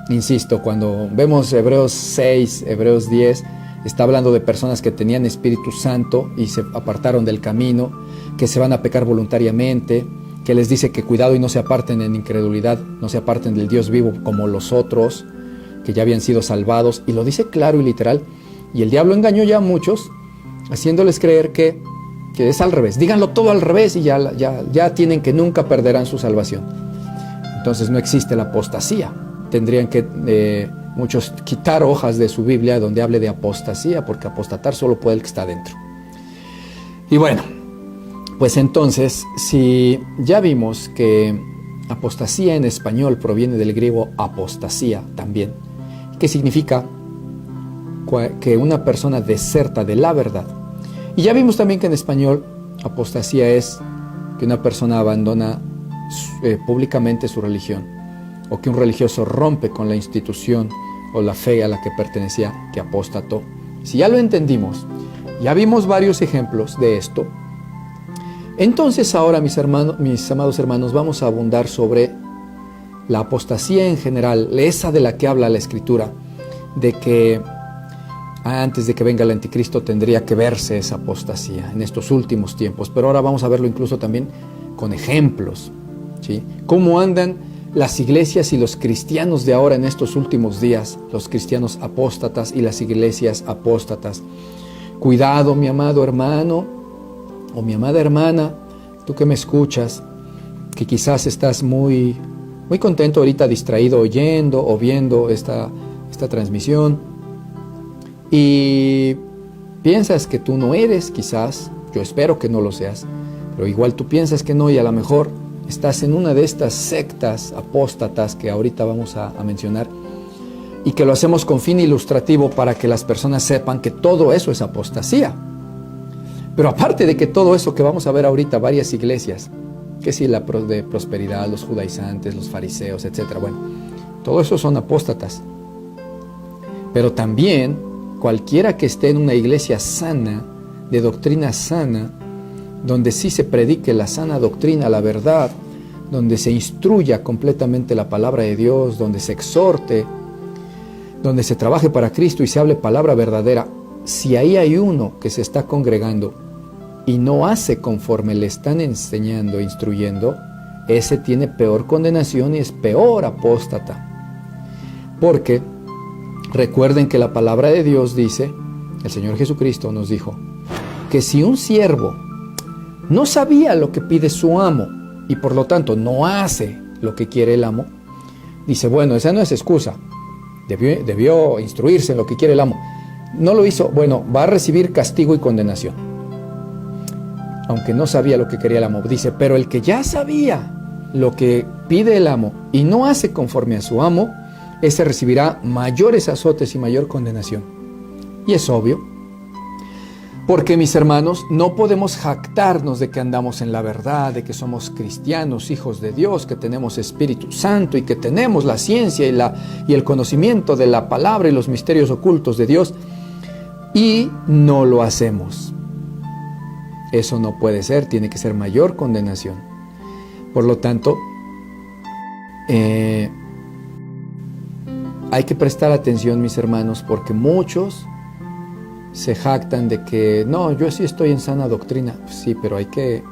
insisto, cuando vemos Hebreos 6, Hebreos 10, está hablando de personas que tenían Espíritu Santo y se apartaron del camino, que se van a pecar voluntariamente, que les dice que cuidado y no se aparten en incredulidad, no se aparten del Dios vivo como los otros, que ya habían sido salvados, y lo dice claro y literal. Y el diablo engañó ya a muchos, haciéndoles creer que es al revés. Díganlo todo al revés y ya tienen que nunca perderán su salvación. Entonces no existe la apostasía. Tendrían que muchos quitar hojas de su Biblia donde hable de apostasía, porque apostatar solo puede el que está dentro. Y bueno, pues entonces, si ya vimos que apostasía en español proviene del griego apostasía también, que significa que una persona deserta de la verdad. Y ya vimos también que en español apostasía es que una persona abandona públicamente su religión, o que un religioso rompe con la institución o la fe a la que pertenecía, que apóstató. Si ya lo entendimos, ya vimos varios ejemplos de esto, entonces ahora, mis amados hermanos, vamos a abundar sobre la apostasía en general, esa de la que habla la Escritura, de que antes de que venga el anticristo tendría que verse esa apostasía en estos últimos tiempos. Pero ahora vamos a verlo incluso también con ejemplos, ¿sí? Cómo andan las iglesias y los cristianos de ahora en estos últimos días, los cristianos apóstatas y las iglesias apóstatas. Cuidado, mi amado hermano o mi amada hermana, tú que me escuchas, que quizás estás muy contento ahorita, distraído oyendo o viendo esta transmisión, y piensas que tú no eres, quizás, yo espero que no lo seas, pero igual tú piensas que no, y a lo mejor estás en una de estas sectas apóstatas que ahorita vamos a mencionar, y que lo hacemos con fin ilustrativo para que las personas sepan que todo eso es apostasía. Pero aparte de que todo eso que vamos a ver ahorita, varias iglesias, que sí, la de prosperidad, los judaizantes, los fariseos, etc. Bueno, todo eso son apóstatas. Pero también cualquiera que esté en una iglesia sana, de doctrina sana, donde sí se predique la sana doctrina, la verdad, donde se instruya completamente la palabra de Dios, donde se exhorte, donde se trabaje para Cristo y se hable palabra verdadera, si ahí hay uno que se está congregando y no hace conforme le están enseñando e instruyendo, ese tiene peor condenación y es peor apóstata. Porque recuerden que la palabra de Dios dice, el Señor Jesucristo nos dijo, que si un siervo no sabía lo que pide su amo y por lo tanto no hace lo que quiere el amo, dice, bueno, esa no es excusa. debió instruirse en lo que quiere el amo. No lo hizo, bueno, va a recibir castigo y condenación. Aunque no sabía lo que quería el amo. Dice, pero el que ya sabía lo que pide el amo y no hace conforme a su amo, ese recibirá mayores azotes y mayor condenación. Y es obvio, porque mis hermanos, no podemos jactarnos de que andamos en la verdad, de que somos cristianos, hijos de Dios, que tenemos Espíritu Santo y que tenemos la ciencia y el conocimiento de la palabra y los misterios ocultos de Dios, y no lo hacemos. Eso no puede ser, tiene que ser mayor condenación. Por lo tanto, hay que prestar atención, mis hermanos, porque muchos se jactan de que, no, yo sí estoy en sana doctrina. Sí, pero hay que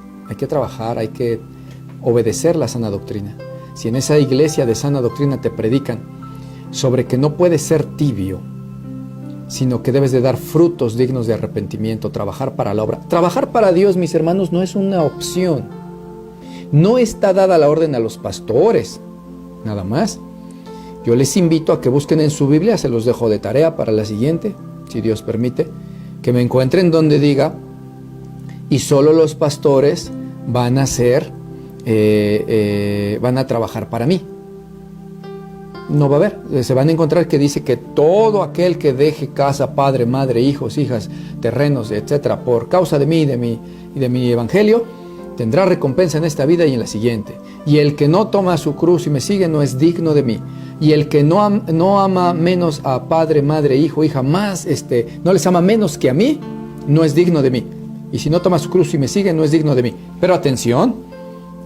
trabajar, hay que obedecer la sana doctrina. Si en esa iglesia de sana doctrina te predican sobre que no puedes ser tibio, sino que debes de dar frutos dignos de arrepentimiento, trabajar para la obra. Trabajar para Dios, mis hermanos, no es una opción. No está dada la orden a los pastores, nada más. Yo les invito a que busquen en su Biblia, se los dejo de tarea para la siguiente, si Dios permite, que me encuentren donde diga, y solo los pastores van a trabajar para mí. No va a haber, se van a encontrar que dice que todo aquel que deje casa, padre, madre, hijos, hijas, terrenos, etcétera, por causa de mí y de mi evangelio, tendrá recompensa en esta vida y en la siguiente. Y el que no toma su cruz y me sigue no es digno de mí. Y el que no ama menos a padre, madre, hijo, hija, más, no les ama menos que a mí, no es digno de mí. Y si no toma su cruz y me sigue, no es digno de mí. Pero atención,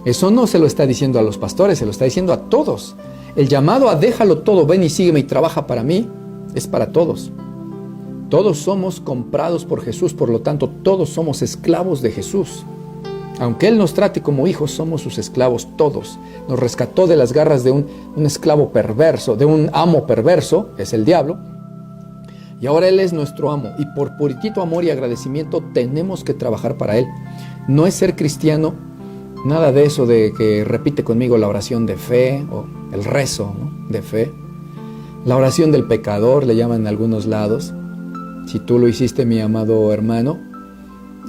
eso no se lo está diciendo a los pastores, se lo está diciendo a todos. El llamado a déjalo todo, ven y sígueme y trabaja para mí, es para todos. Todos somos comprados por Jesús, por lo tanto, todos somos esclavos de Jesús. Aunque Él nos trate como hijos, somos sus esclavos todos. Nos rescató de las garras de un esclavo perverso, de un amo perverso, es el diablo. Y ahora Él es nuestro amo. Y por puritito amor y agradecimiento tenemos que trabajar para Él. No es ser cristiano, nada de eso de que repite conmigo la oración de fe o el rezo, ¿no?, de fe. La oración del pecador, le llaman en algunos lados. Si tú lo hiciste, mi amado hermano,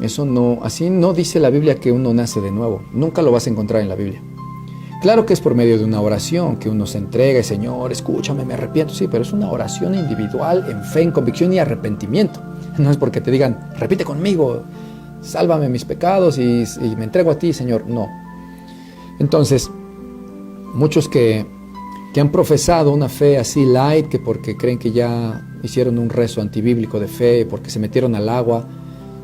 eso no, así no dice la Biblia que uno nace de nuevo. Nunca lo vas a encontrar en la Biblia. Claro que es por medio de una oración que uno se entrega, y Señor, escúchame, me arrepiento. Sí, pero es una oración individual, en fe, en convicción y arrepentimiento. No es porque te digan, repite conmigo, sálvame mis pecados y me entrego a ti, Señor. No. Entonces, muchos que han profesado una fe así light, que porque creen que ya hicieron un rezo antibíblico de fe, porque se metieron al agua,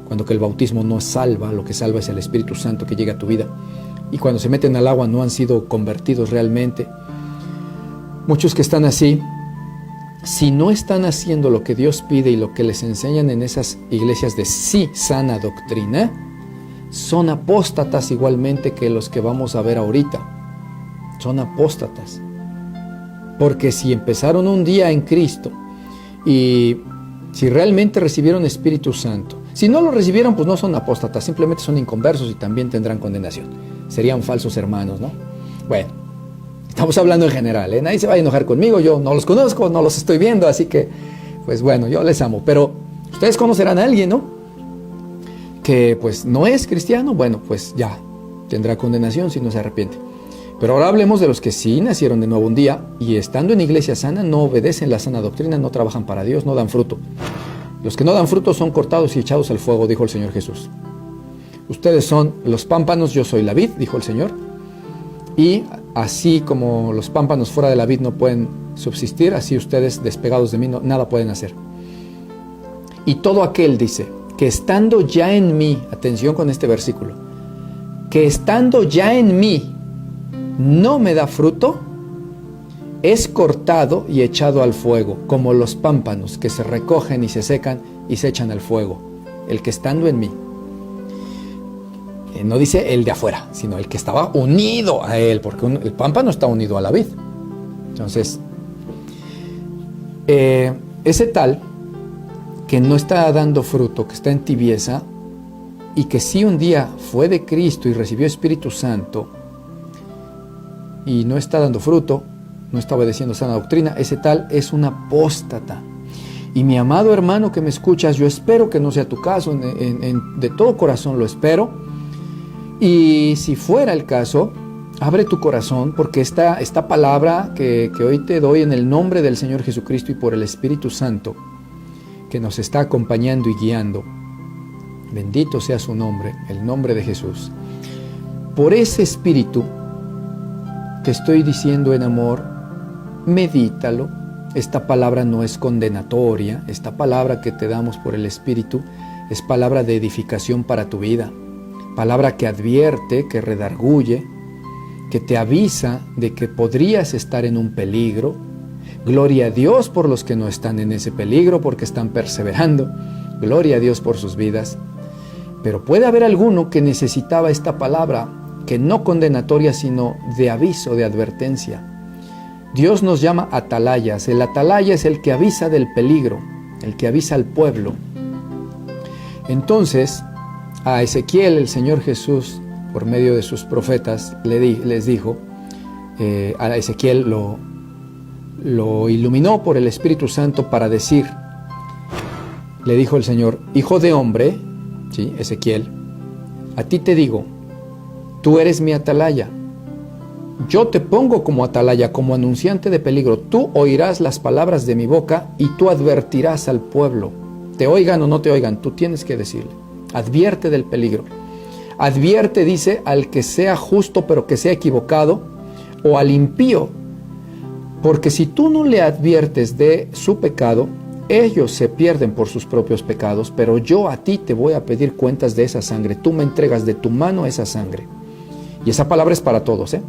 cuando que el bautismo no salva, lo que salva es el Espíritu Santo que llega a tu vida. Y cuando se meten al agua no han sido convertidos realmente. Muchos que están así, si no están haciendo lo que Dios pide y lo que les enseñan en esas iglesias de sí sana doctrina, son apóstatas igualmente que los que vamos a ver ahorita. Son apóstatas. Porque si empezaron un día en Cristo y si realmente recibieron Espíritu Santo, si no lo recibieron, pues no son apóstatas, simplemente son inconversos y también tendrán condenación. Serían falsos hermanos, ¿no? Bueno, estamos hablando en general, ¿eh? Nadie se va a enojar conmigo, yo no los conozco, no los estoy viendo, así que, pues bueno, yo les amo. Pero ustedes conocerán a alguien, ¿no?, que pues no es cristiano, bueno, pues ya, tendrá condenación si no se arrepiente. Pero ahora hablemos de los que sí nacieron de nuevo un día y estando en iglesia sana, no obedecen la sana doctrina, no trabajan para Dios, no dan fruto. Los que no dan fruto son cortados y echados al fuego, dijo el Señor Jesús. Ustedes son los pámpanos, yo soy la vid, dijo el Señor. Y así como los pámpanos fuera de la vid no pueden subsistir, así ustedes despegados de mí nada pueden hacer. Y todo aquel, dice, que estando ya en mí, atención con este versículo, que estando ya en mí no me da fruto, es cortado y echado al fuego, como los pámpanos que se recogen y se secan y se echan al fuego. El que estando en mí. No dice el de afuera, sino el que estaba unido a él, porque el pámpano está unido a la vid. Entonces, ese tal que no está dando fruto, que está en tibieza, y que sí un día fue de Cristo y recibió Espíritu Santo, y no está dando fruto, no está obedeciendo sana doctrina, ese tal es un apóstata. Y mi amado hermano que me escuchas, yo espero que no sea tu caso, de todo corazón lo espero. Y si fuera el caso, abre tu corazón, porque esta palabra que hoy te doy en el nombre del Señor Jesucristo y por el Espíritu Santo, que nos está acompañando y guiando, bendito sea su nombre, el nombre de Jesús. Por ese Espíritu te estoy diciendo en amor, medítalo. Esta palabra no es condenatoria, esta palabra que te damos por el Espíritu es palabra de edificación para tu vida, palabra que advierte, que redarguye, que te avisa de que podrías estar en un peligro. Gloria a Dios por los que no están en ese peligro, porque están perseverando. Gloria a Dios por sus vidas. Pero puede haber alguno que necesitaba esta palabra, que no condenatoria, sino de aviso, de advertencia. Dios nos llama atalayas. El atalaya es el que avisa del peligro, el que avisa al pueblo. Entonces, a Ezequiel el Señor Jesús, por medio de sus profetas, les dijo, a Ezequiel lo iluminó por el Espíritu Santo para decir, le dijo el Señor, hijo de hombre, ¿sí? Ezequiel, a ti te digo, tú eres mi atalaya. Yo te pongo como atalaya, como anunciante de peligro. Tú oirás las palabras de mi boca y tú advertirás al pueblo. Te oigan o no te oigan, tú tienes que decirle. Advierte del peligro. Advierte, dice, al que sea justo pero que sea equivocado, o al impío. Porque si tú no le adviertes de su pecado, ellos se pierden por sus propios pecados, pero yo a ti te voy a pedir cuentas de esa sangre. Tú me entregas de tu mano esa sangre. Y esa palabra es para todos, ¿eh?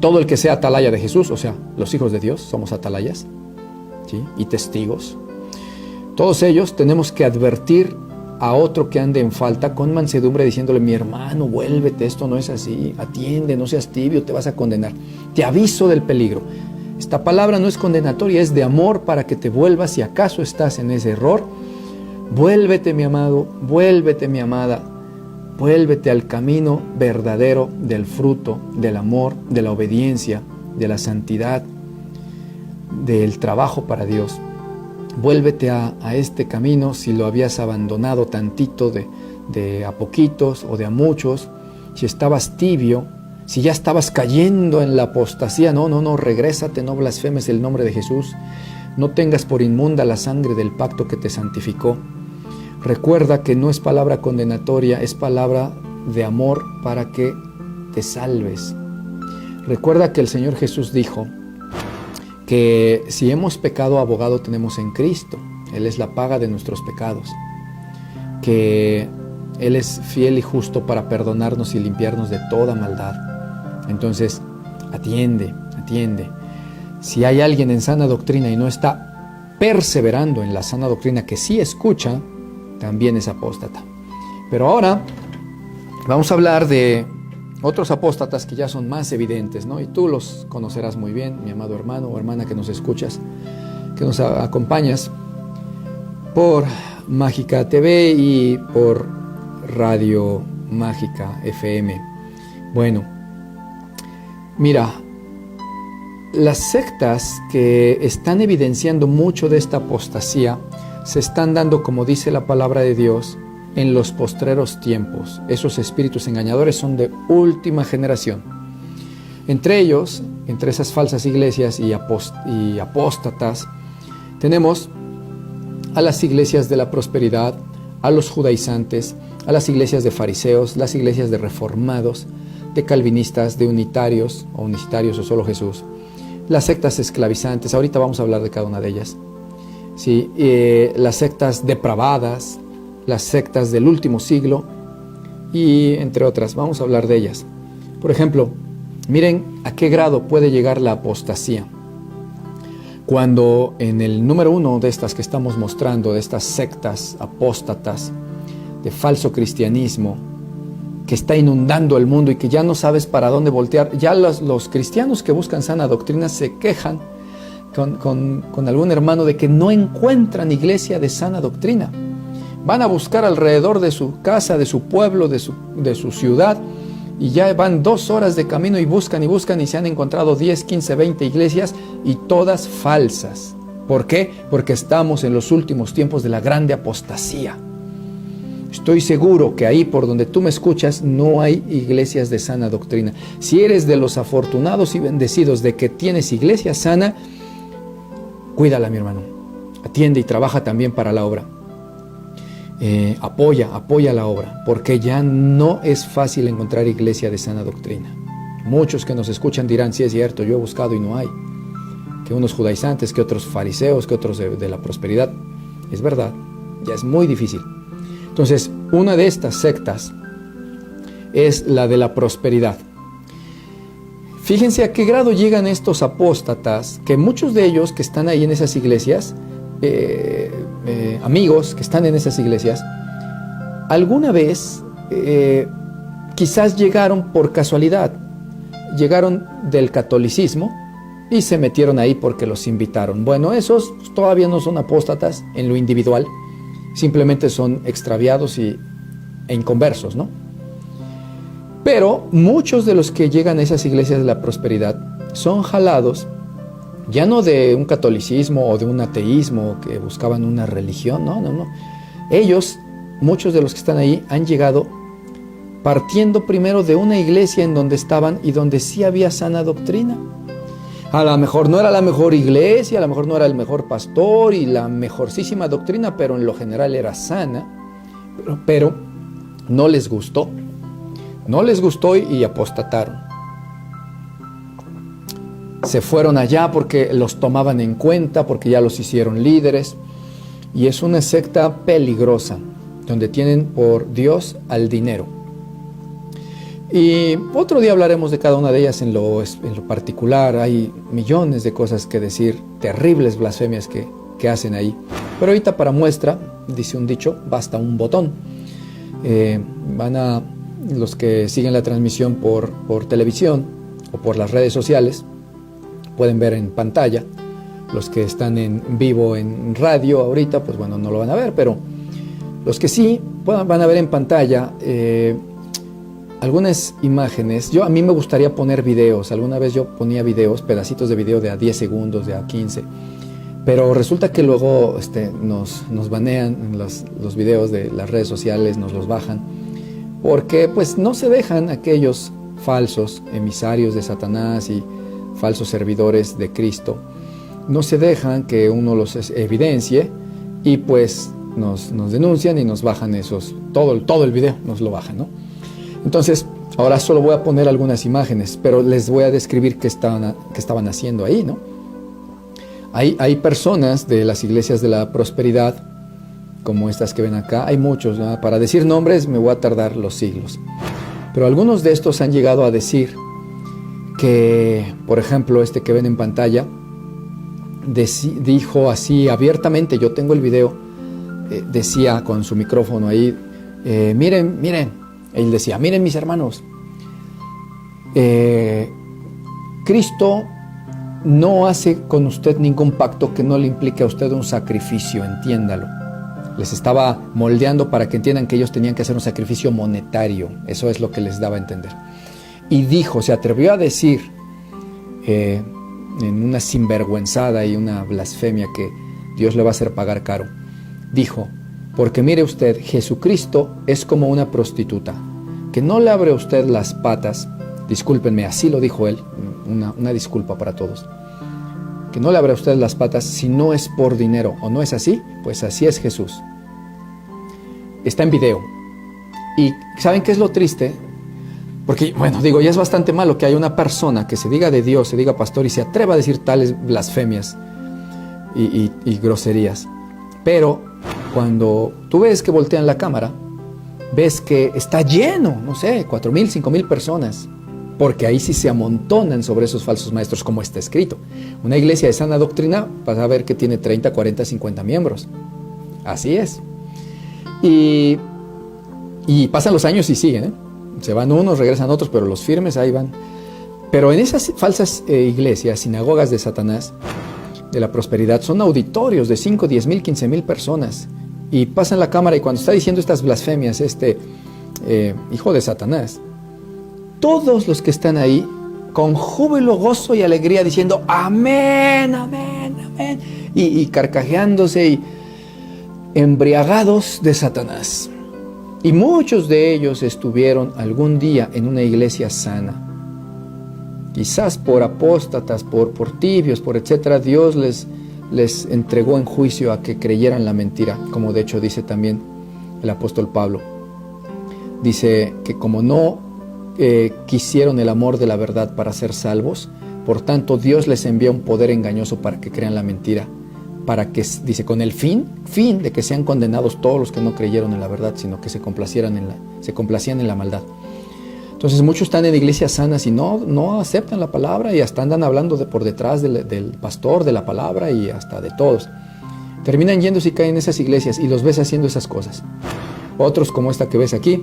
Todo el que sea atalaya de Jesús, o sea, los hijos de Dios, somos atalayas, ¿sí? Y testigos. Todos ellos tenemos que advertir a otro que ande en falta con mansedumbre, diciéndole, mi hermano, vuélvete, esto no es así, atiende, no seas tibio, te vas a condenar. Te aviso del peligro. Esta palabra no es condenatoria, es de amor para que te vuelvas si acaso estás en ese error. Vuélvete, mi amado, vuélvete, mi amada. Vuélvete al camino verdadero del fruto, del amor, de la obediencia, de la santidad, del trabajo para Dios. Vuélvete a este camino si lo habías abandonado tantito de a poquitos o de a muchos, si estabas tibio, si ya estabas cayendo en la apostasía. No, regrésate, no blasfemes el nombre de Jesús, no tengas por inmunda la sangre del pacto que te santificó. Recuerda que no es palabra condenatoria, es palabra de amor para que te salves. Recuerda que el Señor Jesús dijo que si hemos pecado, abogado tenemos en Cristo. Él es la paga de nuestros pecados. Que Él es fiel y justo para perdonarnos y limpiarnos de toda maldad. Entonces, atiende. Si hay alguien en sana doctrina y no está perseverando en la sana doctrina, que sí escucha, también es apóstata. Pero ahora vamos a hablar de otros apóstatas que ya son más evidentes, ¿no? Y tú los conocerás muy bien, mi amado hermano o hermana que nos escuchas, que nos acompañas por Mágica TV y por Radio Mágica FM. Bueno, mira, las sectas que están evidenciando mucho de esta apostasía se están dando, como dice la palabra de Dios, en los postreros tiempos. Esos espíritus engañadores son de última generación. Entre ellos, entre esas falsas iglesias y apóstatas, tenemos a las iglesias de la prosperidad, a los judaizantes, a las iglesias de fariseos, las iglesias de reformados, de calvinistas, de unitarios o unicitarios o solo Jesús, las sectas esclavizantes. Ahorita vamos a hablar de cada una de ellas. Sí, las sectas depravadas, las sectas del último siglo y entre otras, vamos a hablar de ellas. Por ejemplo, miren a qué grado puede llegar la apostasía. Cuando en el número 1 de estas que estamos mostrando, de estas sectas apóstatas, de falso cristianismo, que está inundando el mundo y que ya no sabes para dónde voltear, ya los cristianos que buscan sana doctrina se quejan con algún hermano de que no encuentran iglesia de sana doctrina. Van a buscar alrededor de su casa, de su pueblo, de su ciudad, y ya van 2 horas de camino y buscan y se han encontrado 10, 15, 20 iglesias y todas falsas. ¿Por qué? Porque estamos en los últimos tiempos de la grande apostasía. Estoy seguro que ahí por donde tú me escuchas no hay iglesias de sana doctrina. Si eres de los afortunados y bendecidos de que tienes iglesia sana, cuídala, mi hermano. Atiende y trabaja también para la obra. Apoya la obra, porque ya no es fácil encontrar iglesia de sana doctrina. Muchos que nos escuchan dirán, sí es cierto, yo he buscado y no hay. Que unos judaizantes, que otros fariseos, que otros de la prosperidad. Es verdad, ya es muy difícil. Entonces, una de estas sectas es la de la prosperidad. Fíjense a qué grado llegan estos apóstatas, que muchos de ellos que están ahí en esas iglesias, amigos que están en esas iglesias, alguna vez quizás llegaron por casualidad, llegaron del catolicismo y se metieron ahí porque los invitaron. Bueno, esos todavía no son apóstatas en lo individual, simplemente son extraviados e inconversos, ¿no? Pero muchos de los que llegan a esas iglesias de la prosperidad son jalados, ya no de un catolicismo o de un ateísmo que buscaban una religión, no. Ellos, muchos de los que están ahí, han llegado partiendo primero de una iglesia en donde estaban y donde sí había sana doctrina. A lo mejor no era la mejor iglesia, a lo mejor no era el mejor pastor y la mejorcísima doctrina, pero en lo general era sana, pero no les gustó. No les gustó y apostataron. Se fueron allá porque los tomaban en cuenta, porque ya los hicieron líderes. Y es una secta peligrosa, donde tienen por Dios al dinero. Y otro día hablaremos de cada una de ellas en lo particular. Hay millones de cosas que decir, terribles blasfemias que hacen ahí. Pero ahorita para muestra, dice un dicho, basta un botón. Los que siguen la transmisión por televisión o por las redes sociales, pueden ver en pantalla. Los que están en vivo en radio ahorita, pues bueno, no lo van a ver, pero los que sí van a ver en pantalla algunas imágenes. A mí me gustaría poner videos. Alguna vez yo ponía videos, pedacitos de video de a 10 segundos, de a 15. Pero resulta que luego nos banean los videos de las redes sociales, nos los bajan. Porque pues no se dejan aquellos falsos emisarios de Satanás y falsos servidores de Cristo. No se dejan que uno los evidencie y pues nos denuncian y nos bajan todo el video nos lo bajan, ¿no? Entonces, ahora solo voy a poner algunas imágenes, pero les voy a describir qué estaban haciendo ahí, ¿no? Hay personas de las iglesias de la prosperidad, como estas que ven acá. Hay muchos, ¿no? Para decir nombres me voy a tardar los siglos. Pero algunos de estos han llegado a decir que, por ejemplo, este que ven en pantalla, dijo así abiertamente, yo tengo el video, decía con su micrófono ahí, miren, él decía, miren mis hermanos, Cristo no hace con usted ningún pacto que no le implique a usted un sacrificio, entiéndalo. Les estaba moldeando para que entiendan que ellos tenían que hacer un sacrificio monetario, eso es lo que les daba a entender. Y dijo, se atrevió a decir, en una sinvergüenzada y una blasfemia que Dios le va a hacer pagar caro, dijo, porque mire usted, Jesucristo es como una prostituta, que no le abre a usted las patas, discúlpenme, así lo dijo él, una disculpa para todos, que no le abre a usted las patas si no es por dinero, ¿o no es así? Pues así es Jesús. Está en video. Y ¿saben qué es lo triste? Porque, bueno, digo, ya es bastante malo que haya una persona que se diga de Dios, se diga pastor y se atreva a decir tales blasfemias y groserías. Pero cuando tú ves que voltean la cámara, ves que está lleno, no sé, 4,000, 5,000 personas, porque ahí sí se amontonan sobre esos falsos maestros, como está escrito. Una iglesia de sana doctrina, vas a ver que tiene 30, 40, 50 miembros. Así es. Y pasan los años y siguen, ¿eh? Se van unos, regresan otros, pero los firmes ahí van. Pero en esas falsas iglesias, sinagogas de Satanás, de la prosperidad, son auditorios de 5, 10 mil, 15 mil personas. Y pasan la cámara y cuando está diciendo estas blasfemias, hijo de Satanás, todos los que están ahí, con júbilo, gozo y alegría, diciendo amén, amén, amén, y carcajeándose y embriagados de Satanás. Y muchos de ellos estuvieron algún día en una iglesia sana. Quizás por apóstatas, por tibios, por etcétera, Dios les entregó en juicio a que creyeran la mentira, como de hecho dice también el apóstol Pablo. Dice que como no quisieron el amor de la verdad para ser salvos, por tanto Dios les envía un poder engañoso para que crean la mentira, para que, dice, con el fin de que sean condenados todos los que no creyeron en la verdad, sino que se complacían en la maldad. Entonces muchos están en iglesias sanas y no aceptan la palabra y hasta andan hablando por detrás del pastor, de la palabra y hasta de todos. Terminan yéndose y caen en esas iglesias y los ves haciendo esas cosas. Otros, como esta que ves aquí,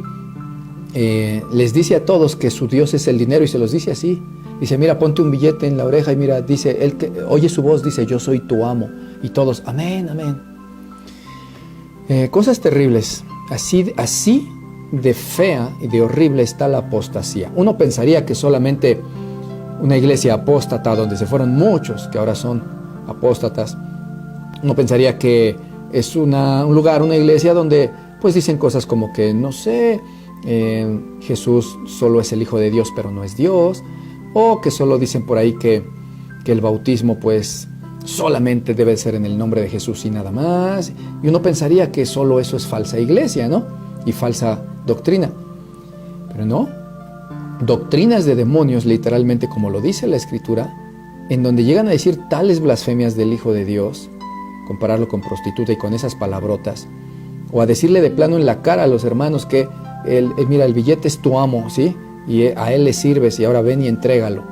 les dice a todos que su Dios es el dinero y se los dice así. Dice, mira, ponte un billete en la oreja y mira, dice, él que oye su voz, dice, yo soy tu amo. Y todos, amén, amén. Cosas terribles. Así de fea y de horrible está la apostasía. Uno pensaría que solamente una iglesia apóstata, donde se fueron muchos que ahora son apóstatas, uno pensaría que es un lugar, una iglesia donde pues dicen cosas como que, no sé, Jesús solo es el Hijo de Dios, pero no es Dios, o que solo dicen por ahí que el bautismo pues solamente debe ser en el nombre de Jesús y nada más. Y uno pensaría que solo eso es falsa iglesia, ¿no? Y falsa doctrina. Pero no. Doctrinas de demonios, literalmente, como lo dice la Escritura, en donde llegan a decir tales blasfemias del Hijo de Dios, compararlo con prostituta y con esas palabrotas, o a decirle de plano en la cara a los hermanos que mira, el billete es tu amo, ¿sí? Y a él le sirves y ahora ven y entrégalo.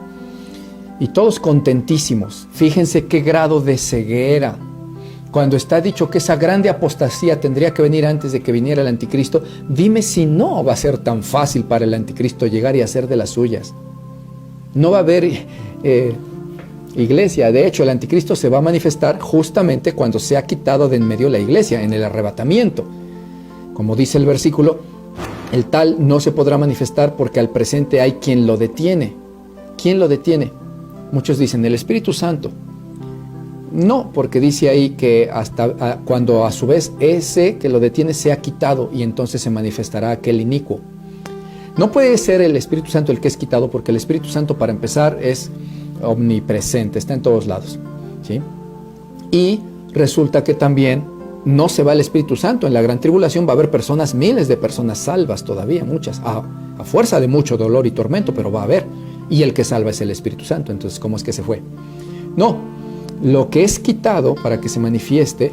Y todos contentísimos. Fíjense qué grado de ceguera. Cuando está dicho que esa grande apostasía tendría que venir antes de que viniera el anticristo, dime si no va a ser tan fácil para el anticristo llegar y hacer de las suyas. No va a haber iglesia. De hecho, el anticristo se va a manifestar justamente cuando se ha quitado de en medio la iglesia, en el arrebatamiento. Como dice el versículo, el tal no se podrá manifestar porque al presente hay quien lo detiene. ¿Quién lo detiene? Muchos dicen el Espíritu Santo. No, porque dice ahí que hasta cuando a su vez ese que lo detiene se ha quitado y entonces se manifestará aquel inicuo. No puede ser el Espíritu Santo el que es quitado, porque el Espíritu Santo, para empezar, es omnipresente, está en todos lados, ¿sí? Y resulta que también no se va el Espíritu Santo. En la gran tribulación va a haber personas, miles de personas salvas todavía, muchas, a fuerza de mucho dolor y tormento, pero va a haber. Y el que salva es el Espíritu Santo. Entonces, ¿cómo es que se fue? No, lo que es quitado para que se manifieste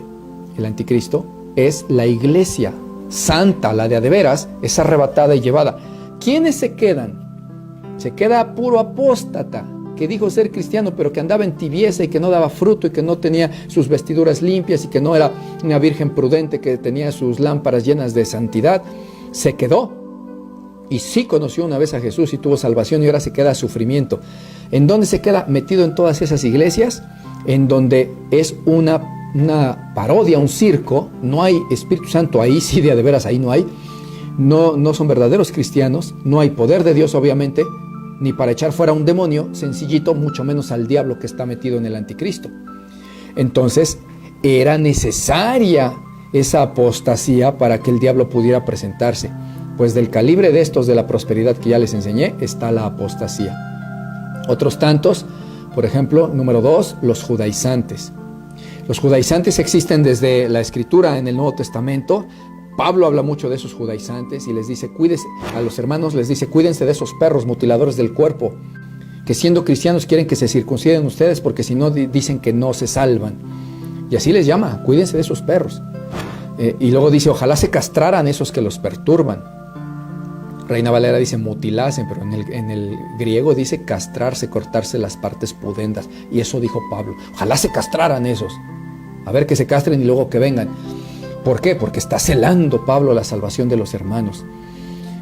el anticristo es la iglesia santa, la de a de veras, es arrebatada y llevada. ¿Quiénes se quedan? Se queda puro apóstata, que dijo ser cristiano, pero que andaba en tibieza y que no daba fruto y que no tenía sus vestiduras limpias y que no era una virgen prudente que tenía sus lámparas llenas de santidad. Se quedó. Y sí conoció una vez a Jesús y tuvo salvación y ahora se queda a sufrimiento. ¿En dónde se queda? Metido en todas esas iglesias, en donde es una parodia, un circo. No hay Espíritu Santo ahí, sí, de a de veras ahí no hay. No son verdaderos cristianos, no hay poder de Dios obviamente, ni para echar fuera un demonio sencillito, mucho menos al diablo que está metido en el anticristo. Entonces era necesaria esa apostasía para que el diablo pudiera presentarse. Pues del calibre de estos de la prosperidad que ya les enseñé está la apostasía. Otros tantos, por ejemplo, número 2, los judaizantes. Los judaizantes existen desde la Escritura en el Nuevo Testamento. Pablo habla mucho de esos judaizantes y les dice, cuídense, a los hermanos les dice, cuídense de esos perros mutiladores del cuerpo, que siendo cristianos quieren que se circunciden ustedes porque si no dicen que no se salvan. Y así les llama, cuídense de esos perros. Y luego dice, ojalá se castraran esos que los perturban. Reina Valera dice mutilasen, pero en el griego dice castrarse, cortarse las partes pudendas. Y eso dijo Pablo. Ojalá se castraran esos. A ver que se castren y luego que vengan. ¿Por qué? Porque está celando Pablo la salvación de los hermanos.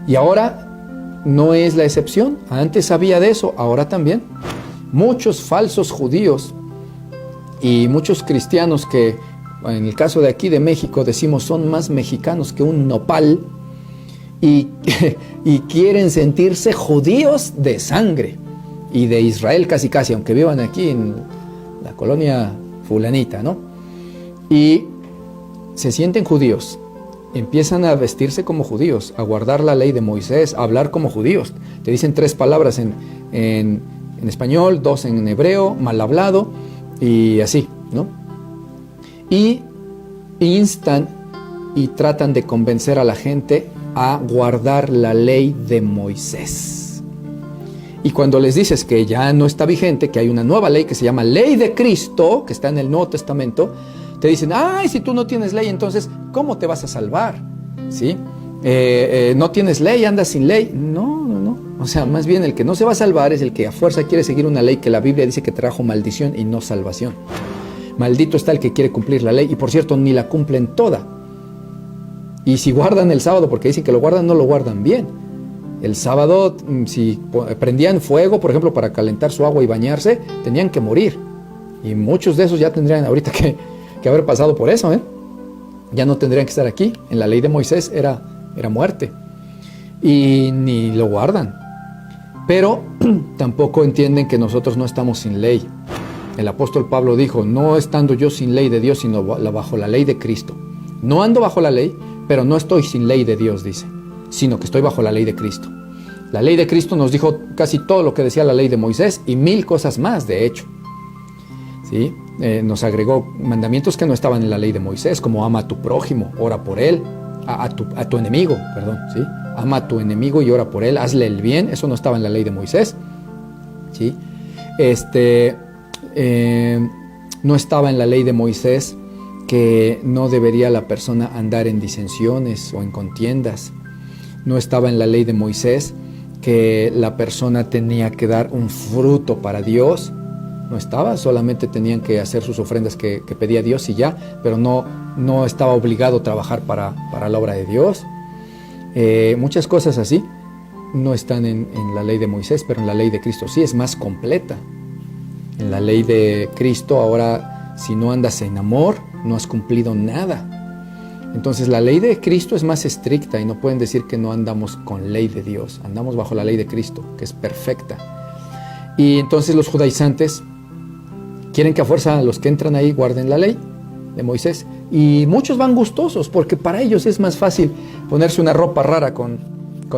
Y ahora no es la excepción. Antes había de eso, ahora también. Muchos falsos judíos y muchos cristianos que, en el caso de aquí de México, decimos son más mexicanos que un nopal. y, y quieren sentirse judíos de sangre y de Israel casi, aunque vivan aquí en la colonia fulanita, ¿no? Y se sienten judíos, empiezan a vestirse como judíos, a guardar la ley de Moisés, a hablar como judíos. Te dicen 3 palabras en español, 2 en hebreo, mal hablado, y así, ¿no? Y instan y tratan de convencer a la gente a guardar la ley de Moisés. Y cuando les dices que ya no está vigente, que hay una nueva ley que se llama Ley de Cristo, que está en el Nuevo Testamento, te dicen, ay, si tú no tienes ley, entonces, ¿cómo te vas a salvar? ¿Sí? No tienes ley, andas sin ley. No. O sea, más bien el que no se va a salvar es el que a fuerza quiere seguir una ley que la Biblia dice que trajo maldición y no salvación. Maldito está el que quiere cumplir la ley. Y por cierto, ni la cumplen toda. Y si guardan el sábado, porque dicen que lo guardan, no lo guardan bien. El sábado, si prendían fuego, por ejemplo, para calentar su agua y bañarse, tenían que morir. Y muchos de esos ya tendrían ahorita que haber pasado por eso, ¿eh? Ya no tendrían que estar aquí. En la ley de Moisés era muerte. Y ni lo guardan. Pero tampoco entienden que nosotros no estamos sin ley. El apóstol Pablo dijo, no estando yo sin ley de Dios, sino bajo la ley de Cristo. No ando bajo la ley, pero no estoy sin ley de Dios, dice, sino que estoy bajo la ley de Cristo. La ley de Cristo nos dijo casi todo lo que decía la ley de Moisés y 1000 cosas más, de hecho. ¿Sí? Nos agregó mandamientos que no estaban en la ley de Moisés, como ama a tu prójimo, ora por él, a tu enemigo, perdón, ¿sí? Ama a tu enemigo y ora por él, hazle el bien, eso no estaba en la ley de Moisés, ¿sí? No estaba en la ley de Moisés que no debería la persona andar en disensiones o en contiendas. No estaba en la ley de Moisés que la persona tenía que dar un fruto para Dios. No estaba, solamente tenían que hacer sus ofrendas que pedía Dios y ya, pero no estaba obligado a trabajar para la obra de Dios. Muchas cosas así no están en la ley de Moisés, pero en la ley de Cristo sí es más completa. En la ley de Cristo ahora, si no andas en amor, no has cumplido nada. Entonces la ley de Cristo es más estricta y no pueden decir que no andamos con ley de Dios, andamos bajo la ley de Cristo, que es perfecta. Y entonces los judaizantes quieren que a fuerza los que entran ahí guarden la ley de Moisés. Y muchos van gustosos porque para ellos es más fácil ponerse una ropa rara con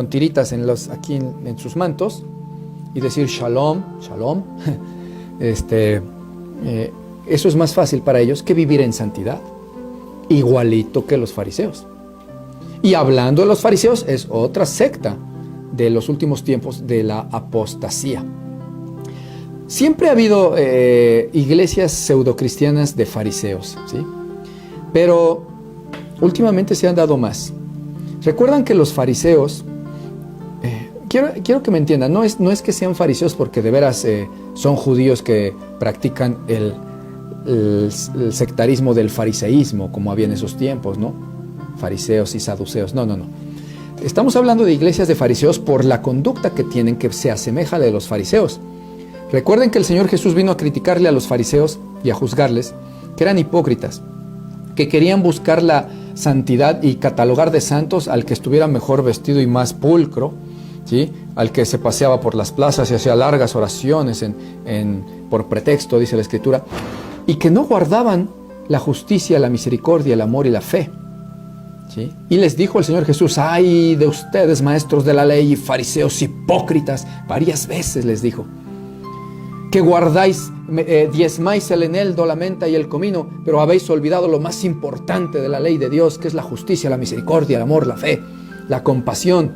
tiritas aquí en sus mantos y decir shalom, shalom. Eso es más fácil para ellos que vivir en santidad, igualito que los fariseos. Y hablando de los fariseos, es otra secta de los últimos tiempos de la apostasía. Siempre ha habido iglesias pseudocristianas de fariseos, ¿sí? Pero últimamente se han dado más. Recuerdan que los fariseos, quiero que me entiendan, no es que sean fariseos porque de veras son judíos que practican el sectarismo del fariseísmo, como había en esos tiempos, ¿no? Fariseos y saduceos, no. Estamos hablando de iglesias de fariseos por la conducta que tienen, que se asemeja a la de los fariseos. Recuerden que el Señor Jesús vino a criticarle a los fariseos y a juzgarles, que eran hipócritas, que querían buscar la santidad y catalogar de santos al que estuviera mejor vestido y más pulcro, ¿sí? Al que se paseaba por las plazas y hacía largas oraciones por pretexto, dice la Escritura, y que no guardaban la justicia, la misericordia, el amor y la fe, ¿sí? Y les dijo el Señor Jesús, ¡ay de ustedes, maestros de la ley y fariseos hipócritas! Varias veces les dijo, que guardáis, diezmáis el eneldo, la menta y el comino, pero habéis olvidado lo más importante de la ley de Dios, que es la justicia, la misericordia, el amor, la fe, la compasión.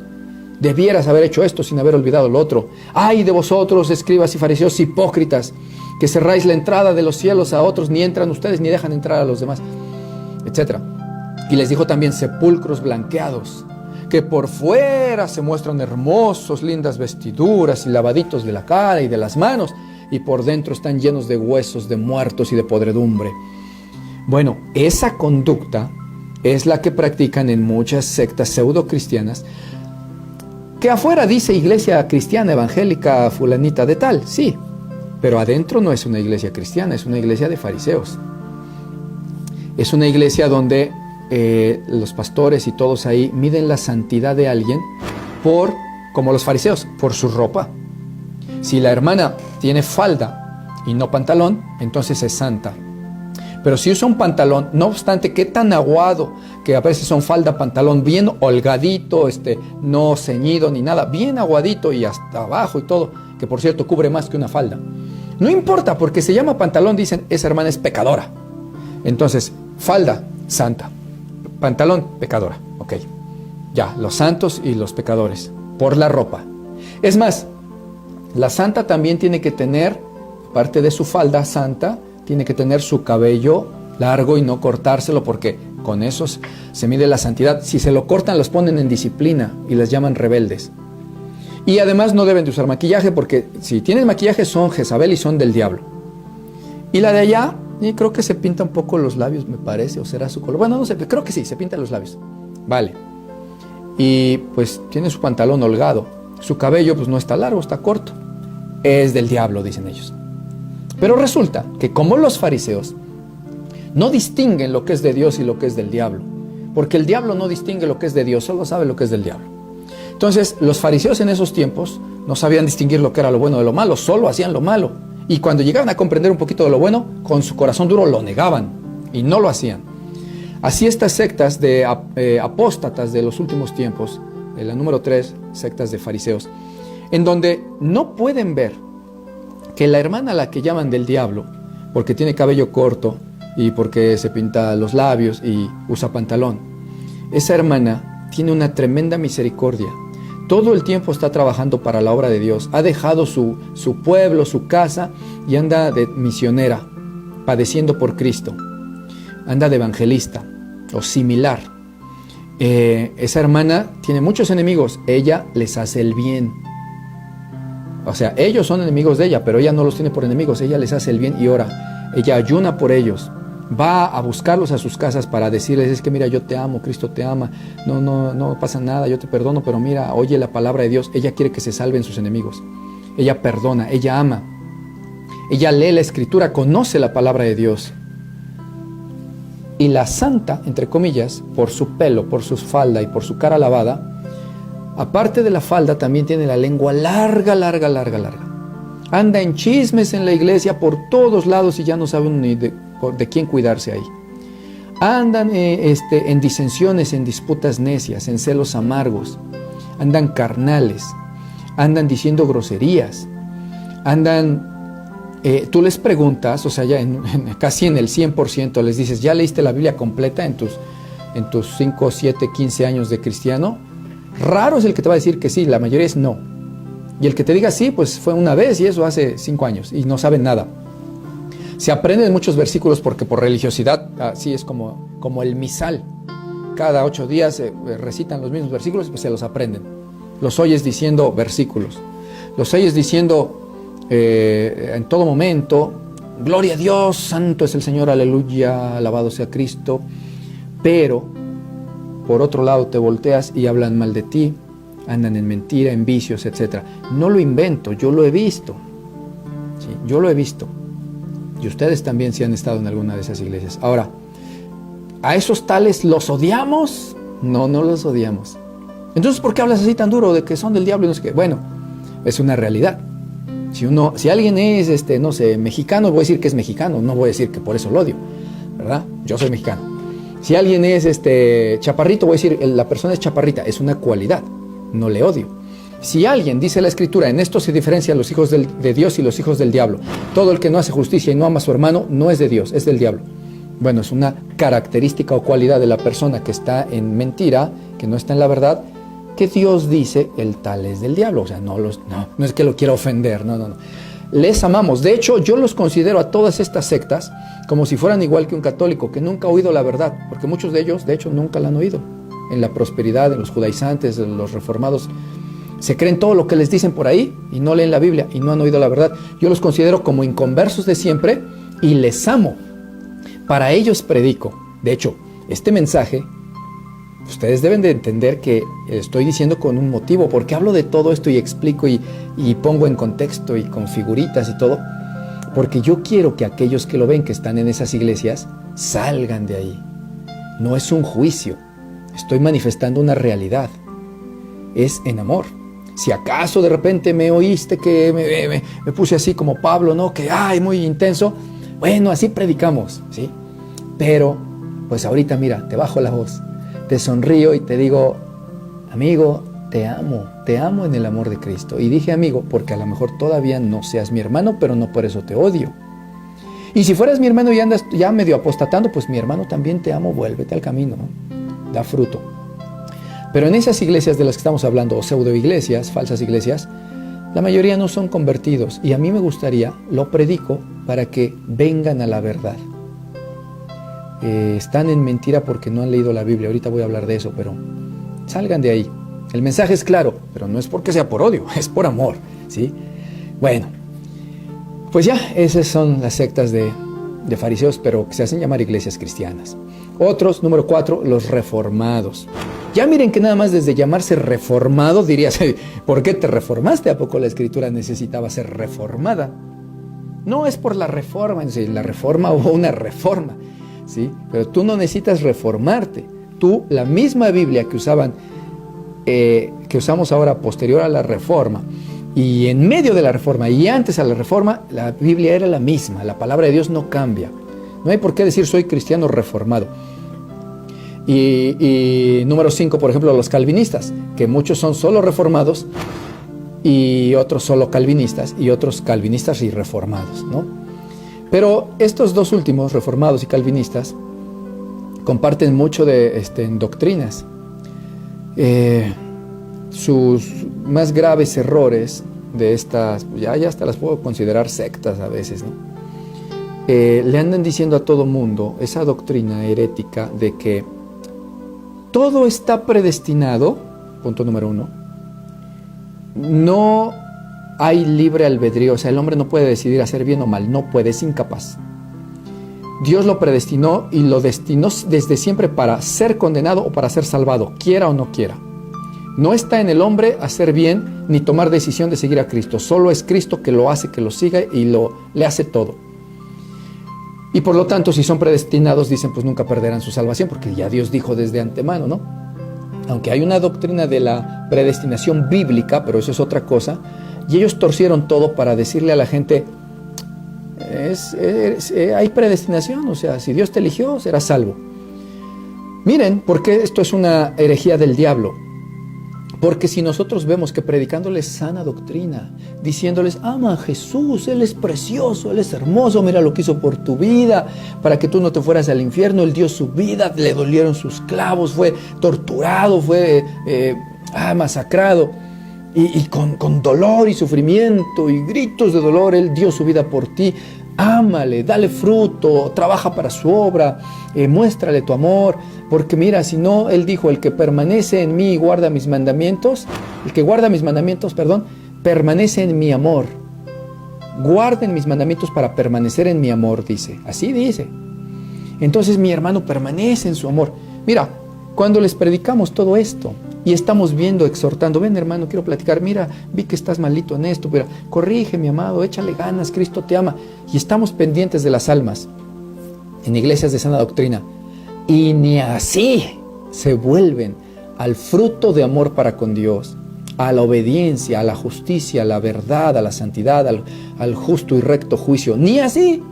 Debieras haber hecho esto sin haber olvidado lo otro. ¡Ay de vosotros, escribas y fariseos hipócritas, que cerráis la entrada de los cielos a otros, ni entran ustedes ni dejan entrar a los demás, etcétera! Y les dijo también, sepulcros blanqueados, que por fuera se muestran hermosos, lindas vestiduras y lavaditos de la cara y de las manos, y por dentro están llenos de huesos, de muertos y de podredumbre. Bueno, esa conducta es la que practican en muchas sectas pseudocristianas, que afuera dice iglesia cristiana, evangélica, fulanita de tal, sí, pero adentro no es una iglesia cristiana, es una iglesia de fariseos. Es una iglesia donde los pastores y todos ahí miden la santidad de alguien como los fariseos, por su ropa. Si la hermana tiene falda y no pantalón, entonces es santa. Pero si usa un pantalón, no obstante qué tan aguado, que a veces son falda, pantalón bien holgadito, no ceñido ni nada, bien aguadito y hasta abajo y todo, que por cierto cubre más que una falda. No importa, porque se llama pantalón, dicen, esa hermana es pecadora. Entonces, falda, santa. Pantalón, pecadora. Ok. Ya, los santos y los pecadores, por la ropa. Es más, la santa también tiene que tener, aparte de su falda santa, tiene que tener su cabello largo y no cortárselo, porque con eso se mide la santidad. Si se lo cortan, los ponen en disciplina y les llaman rebeldes. Y además no deben de usar maquillaje, porque si tienen maquillaje son Jezabel y son del diablo. Y la de allá, y creo que se pinta un poco los labios, me parece, o será su color. Bueno, no sé, creo que sí, se pinta los labios. Vale. Y pues tiene su pantalón holgado. Su cabello pues no está largo, está corto. Es del diablo, dicen ellos. Pero resulta que como los fariseos no distinguen lo que es de Dios y lo que es del diablo, porque el diablo no distingue lo que es de Dios, solo sabe lo que es del diablo. Entonces los fariseos en esos tiempos no sabían distinguir lo que era lo bueno de lo malo, solo hacían lo malo. Y cuando llegaban a comprender un poquito de lo bueno, con su corazón duro lo negaban y no lo hacían. Así estas sectas de apóstatas de los últimos tiempos, la número 3, sectas de fariseos, en donde no pueden ver que la hermana a la que llaman del diablo, porque tiene cabello corto y porque se pinta los labios y usa pantalón, esa hermana tiene una tremenda misericordia. Todo el tiempo está trabajando para la obra de Dios. Ha dejado su pueblo, su casa, y anda de misionera, padeciendo por Cristo. Anda de evangelista o similar. Esa hermana tiene muchos enemigos. Ella les hace el bien. O sea, ellos son enemigos de ella, pero ella no los tiene por enemigos. Ella les hace el bien y ora. Ella ayuna por ellos. Va a buscarlos a sus casas para decirles, es que mira, yo te amo, Cristo te ama, no pasa nada, yo te perdono, pero mira, oye la palabra de Dios. Ella quiere que se salven sus enemigos. Ella perdona, ella ama. Ella lee la Escritura, conoce la palabra de Dios. Y la santa, entre comillas, por su pelo, por su falda y por su cara lavada, aparte de la falda, también tiene la lengua larga. Anda en chismes en la iglesia por todos lados y ya no saben ni de quién cuidarse ahí. Andan en disensiones, en disputas necias, en celos amargos. Andan carnales. Andan diciendo groserías. Andan... tú les preguntas, o sea, ya casi en el 100% les dices, ¿ya leíste la Biblia completa en tus 5, 7, 15 años de cristiano? Raro es el que te va a decir que sí, la mayoría es no. Y el que te diga sí, pues fue una vez y eso hace 5 años y no saben nada. Se aprenden muchos versículos porque por religiosidad, así es como el misal. Cada 8 días recitan los mismos versículos, pues se los aprenden. Los oyes diciendo versículos. Los oyes diciendo en todo momento, gloria a Dios, santo es el Señor, aleluya, alabado sea Cristo. Pero, por otro lado, te volteas y hablan mal de ti, andan en mentira, en vicios, etc. No lo invento, yo lo he visto. ¿Sí? Yo lo he visto. Y ustedes también si han estado en alguna de esas iglesias. Ahora, ¿a esos tales los odiamos? No los odiamos. Entonces, ¿por qué hablas así tan duro de que son del diablo y no sé qué? Bueno, es una realidad. Si alguien es, no sé, mexicano, voy a decir que es mexicano, no voy a decir que por eso lo odio, ¿verdad? Yo soy mexicano. Si alguien es chaparrito, voy a decir, la persona es chaparrita, es una cualidad, no le odio. Si alguien, dice la Escritura, en esto se diferencian los hijos de Dios y los hijos del diablo. Todo el que no hace justicia y no ama a su hermano no es de Dios, es del diablo. Bueno, es una característica o cualidad de la persona que está en mentira, que no está en la verdad, que Dios dice, el tal es del diablo. O sea, no es que lo quiera ofender, no. Les amamos. De hecho, yo los considero a todas estas sectas como si fueran igual que un católico, que nunca ha oído la verdad, porque muchos de ellos, de hecho, nunca la han oído. En la prosperidad, en los judaizantes, en los reformados, se creen todo lo que les dicen por ahí y no leen la Biblia y no han oído la verdad. Yo los considero como inconversos de siempre y les amo. Para ellos predico. De hecho, este mensaje, ustedes deben de entender que estoy diciendo con un motivo, porque hablo de todo esto y explico y pongo en contexto y con figuritas y todo, porque yo quiero que aquellos que lo ven, que están en esas iglesias, salgan de ahí. no es un juicio, estoy manifestando una realidad, es en amor. Si acaso de repente me oíste que me puse así como Pablo, ¿no? Que, muy intenso, bueno, así predicamos, ¿sí? Pero, pues ahorita mira, te bajo la voz, te sonrío y te digo, amigo, te amo en el amor de Cristo. Y dije amigo porque a lo mejor todavía no seas mi hermano, pero no por eso te odio. Y si fueras mi hermano y andas ya medio apostatando, pues mi hermano también te amo, vuélvete al camino, ¿no? Da fruto. Pero en esas iglesias de las que estamos hablando, o pseudo iglesias, falsas iglesias, la mayoría no son convertidos. Y a mí me gustaría, lo predico, para que vengan a la verdad. Están en mentira porque no han leído la Biblia. Ahorita voy a hablar de eso, pero salgan de ahí. El mensaje es claro, pero no es porque sea por odio, es por amor, ¿sí? Bueno, pues ya, esas son las sectas de fariseos, pero que se hacen llamar iglesias cristianas. Otros, número 4, los reformados. Ya miren que nada más desde llamarse reformado dirías, ¿por qué te reformaste? ¿A poco la escritura necesitaba ser reformada? No es por la reforma, la reforma o una reforma, ¿sí? Pero tú no necesitas reformarte. Tú, la misma Biblia que usamos ahora posterior a la reforma, y en medio de la reforma y antes a la reforma, la Biblia era la misma, la palabra de Dios no cambia. No hay por qué decir soy cristiano reformado. Y número 5, por ejemplo, los calvinistas, que muchos son solo reformados y otros solo calvinistas y otros calvinistas y reformados, ¿no? Pero estos dos últimos, reformados y calvinistas, comparten mucho en doctrinas. Sus más graves errores de estas, ya hasta las puedo considerar sectas a veces, ¿no? Le andan diciendo a todo mundo esa doctrina herética de que todo está predestinado, punto número 1, no hay libre albedrío, o sea, el hombre no puede decidir hacer bien o mal, no puede, es incapaz. Dios lo predestinó y lo destinó desde siempre para ser condenado o para ser salvado, quiera o no quiera. No está en el hombre hacer bien ni tomar decisión de seguir a Cristo, solo es Cristo que lo hace, que lo siga y le hace todo. Y por lo tanto, si son predestinados, dicen, pues nunca perderán su salvación, porque ya Dios dijo desde antemano, ¿no? Aunque hay una doctrina de la predestinación bíblica, pero eso es otra cosa, y ellos torcieron todo para decirle a la gente, hay predestinación, o sea, si Dios te eligió, serás salvo. Miren, porque esto es una herejía del diablo. Porque si nosotros vemos que predicándoles sana doctrina, diciéndoles, ama a Jesús, Él es precioso, Él es hermoso, mira lo que hizo por tu vida, para que tú no te fueras al infierno, Él dio su vida, le dolieron sus clavos, fue torturado, fue masacrado, y con dolor y sufrimiento y gritos de dolor, Él dio su vida por ti. Ámale, dale fruto, trabaja para su obra, muéstrale tu amor, porque mira, si no, Él dijo, el que permanece en mí y guarda mis mandamientos, permanece en mi amor. Guarden mis mandamientos para permanecer en mi amor, dice, así dice. Entonces mi hermano permanece en su amor. Mira, cuando les predicamos todo esto, y estamos viendo, exhortando, ven hermano, quiero platicar, mira, vi que estás malito en esto, pero corrige mi amado, échale ganas, Cristo te ama. Y estamos pendientes de las almas en iglesias de sana doctrina. Y ni así se vuelven al fruto de amor para con Dios, a la obediencia, a la justicia, a la verdad, a la santidad, al justo y recto juicio. Ni así.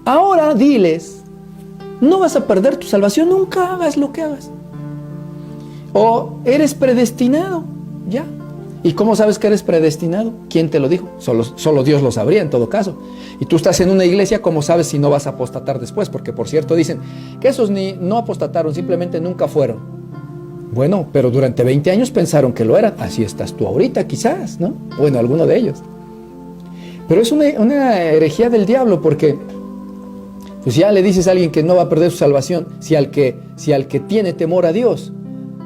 Ahora diles, no vas a perder tu salvación, nunca hagas lo que hagas. O eres predestinado, ya. ¿Y cómo sabes que eres predestinado? ¿Quién te lo dijo? Solo Dios lo sabría en todo caso. Y tú estás en una iglesia, ¿cómo sabes si no vas a apostatar después? Porque por cierto dicen que esos no apostataron, simplemente nunca fueron. Bueno, pero durante 20 años pensaron que lo eran. Así estás tú ahorita quizás, ¿no? Bueno, alguno de ellos. Pero es una herejía del diablo porque pues ya le dices a alguien que no va a perder su salvación si al que tiene temor a Dios,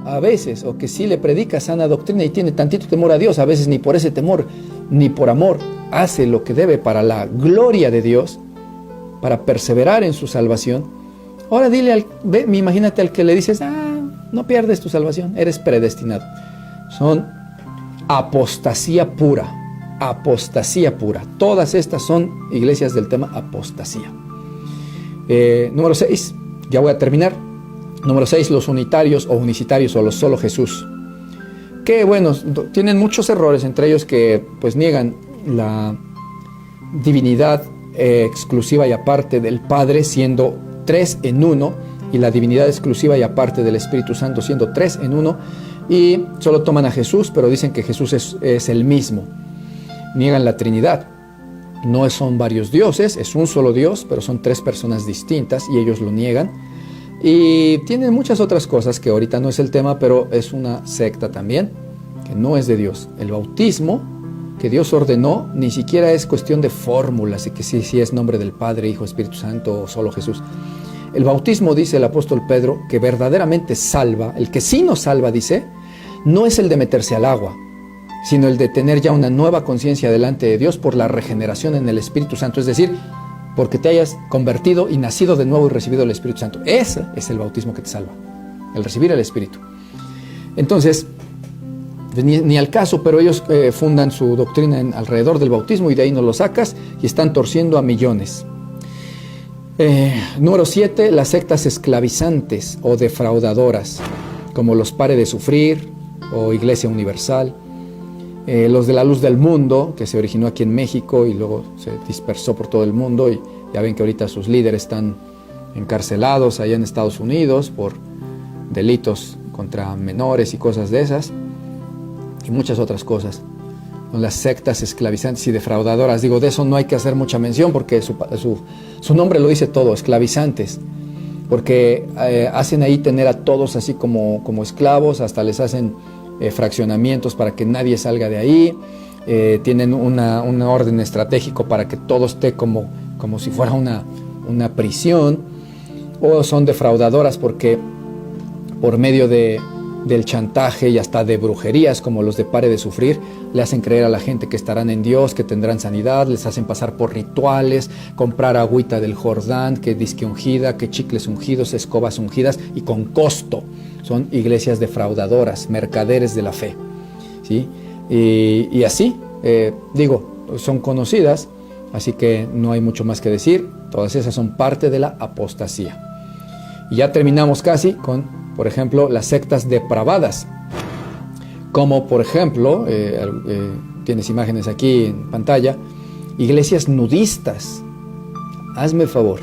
a veces, o que sí le predica sana doctrina y tiene tantito temor a Dios, a veces ni por ese temor, ni por amor, hace lo que debe para la gloria de Dios, para perseverar en su salvación. Ahora dile, imagínate al que le dices, no pierdes tu salvación, eres predestinado. Son apostasía pura, apostasía pura. Todas estas son iglesias del tema apostasía. Número 6, Ya voy a terminar. Número 6, los unitarios o unicitarios o los solo Jesús. Que bueno, tienen muchos errores, entre ellos que pues niegan la divinidad exclusiva y aparte del Padre siendo 3 en 1, y la divinidad exclusiva y aparte del Espíritu Santo siendo 3 en 1, y solo toman a Jesús, pero dicen que Jesús es el mismo. Niegan la Trinidad. No son varios dioses, es un solo Dios, pero son 3 personas distintas y ellos lo niegan. Y tienen muchas otras cosas que ahorita no es el tema, pero es una secta también, que no es de Dios. El bautismo que Dios ordenó ni siquiera es cuestión de fórmulas y que sí es nombre del Padre, Hijo, Espíritu Santo o solo Jesús. El bautismo, dice el apóstol Pedro, que verdaderamente salva, el que sí nos salva, dice, no es el de meterse al agua, sino el de tener ya una nueva conciencia delante de Dios por la regeneración en el Espíritu Santo, es decir, porque te hayas convertido y nacido de nuevo y recibido el Espíritu Santo. Ese es el bautismo que te salva, el recibir el Espíritu. Entonces, ni al caso, pero ellos fundan su doctrina alrededor del bautismo y de ahí no lo sacas y están torciendo a millones. Número 7, las sectas esclavizantes o defraudadoras, como los Pare de Sufrir o Iglesia Universal. Los de la Luz del Mundo, que se originó aquí en México y luego se dispersó por todo el mundo, y ya ven que ahorita sus líderes están encarcelados allá en Estados Unidos por delitos contra menores y cosas de esas, y muchas otras cosas. Las sectas esclavizantes y defraudadoras, digo, de eso no hay que hacer mucha mención porque su nombre lo dice todo, esclavizantes, porque hacen ahí tener a todos así como esclavos, hasta les hacen fraccionamientos para que nadie salga de ahí, tienen un orden estratégico para que todo esté como si fuera una prisión, o son defraudadoras porque por medio del chantaje y hasta de brujerías como los de Pare de Sufrir, le hacen creer a la gente que estarán en Dios, que tendrán sanidad, les hacen pasar por rituales, comprar agüita del Jordán, que disque ungida, que chicles ungidos, escobas ungidas y con costo. Son iglesias defraudadoras, mercaderes de la fe, ¿sí? Y así, son conocidas, así que no hay mucho más que decir. Todas esas son parte de la apostasía. Y ya terminamos casi con, por ejemplo, las sectas depravadas, como por ejemplo, tienes imágenes aquí en pantalla, iglesias nudistas, hazme favor,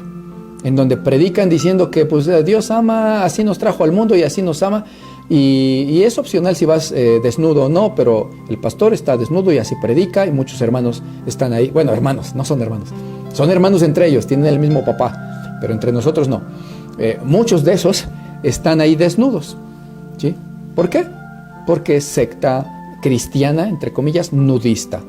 en donde predican diciendo que pues Dios ama, así nos trajo al mundo y así nos ama, y es opcional si vas desnudo o no, pero el pastor está desnudo y así predica, y muchos hermanos están ahí. Bueno, hermanos, no son hermanos, son hermanos entre ellos, tienen el mismo papá, pero entre nosotros no. Muchos de esos están ahí desnudos, ¿sí? ¿Por qué? Porque es secta cristiana, entre comillas, nudista.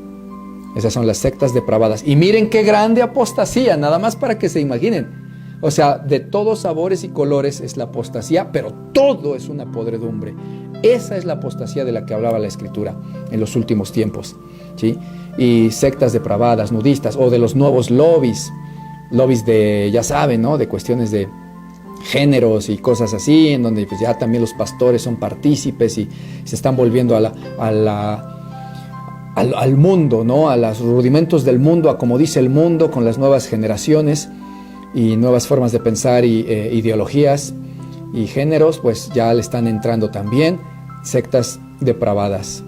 Esas son las sectas depravadas. Y miren qué grande apostasía, nada más para que se imaginen. O sea, de todos sabores y colores es la apostasía, pero todo es una podredumbre. Esa es la apostasía de la que hablaba la Escritura en los últimos tiempos, ¿sí? Y sectas depravadas, nudistas, o de los nuevos lobbies de, ya saben, ¿no? De cuestiones de géneros y cosas así, en donde pues ya también los pastores son partícipes y se están volviendo al mundo, ¿no? A los rudimentos del mundo, a como dice el mundo, con las nuevas generaciones y nuevas formas de pensar y ideologías y géneros, pues ya le están entrando también sectas depravadas.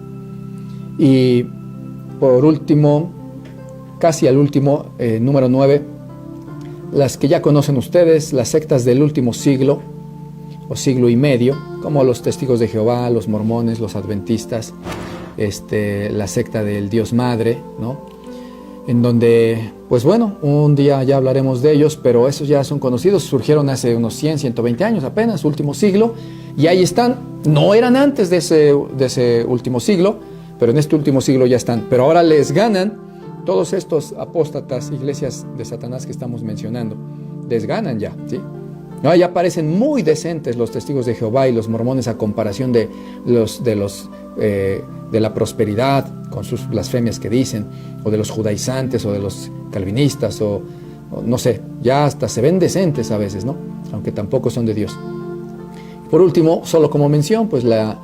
Y por último, casi al último, número 9, las que ya conocen ustedes, las sectas del último siglo o siglo y medio, como los Testigos de Jehová, los mormones, los adventistas, la secta del Dios Madre, ¿no? En donde, pues bueno, un día ya hablaremos de ellos, pero esos ya son conocidos, surgieron hace unos 100, 120 años apenas, último siglo, y ahí están. No eran antes de ese último siglo, pero en este último siglo ya están. Pero ahora les ganan todos estos apóstatas, iglesias de Satanás que estamos mencionando. Les ganan ya, ¿sí? No, ya parecen muy decentes los Testigos de Jehová y los mormones a comparación de la prosperidad, con sus blasfemias que dicen, o de los judaizantes, o de los calvinistas, o no sé, ya hasta se ven decentes a veces, ¿no? Aunque tampoco son de Dios. Por último, solo como mención, pues la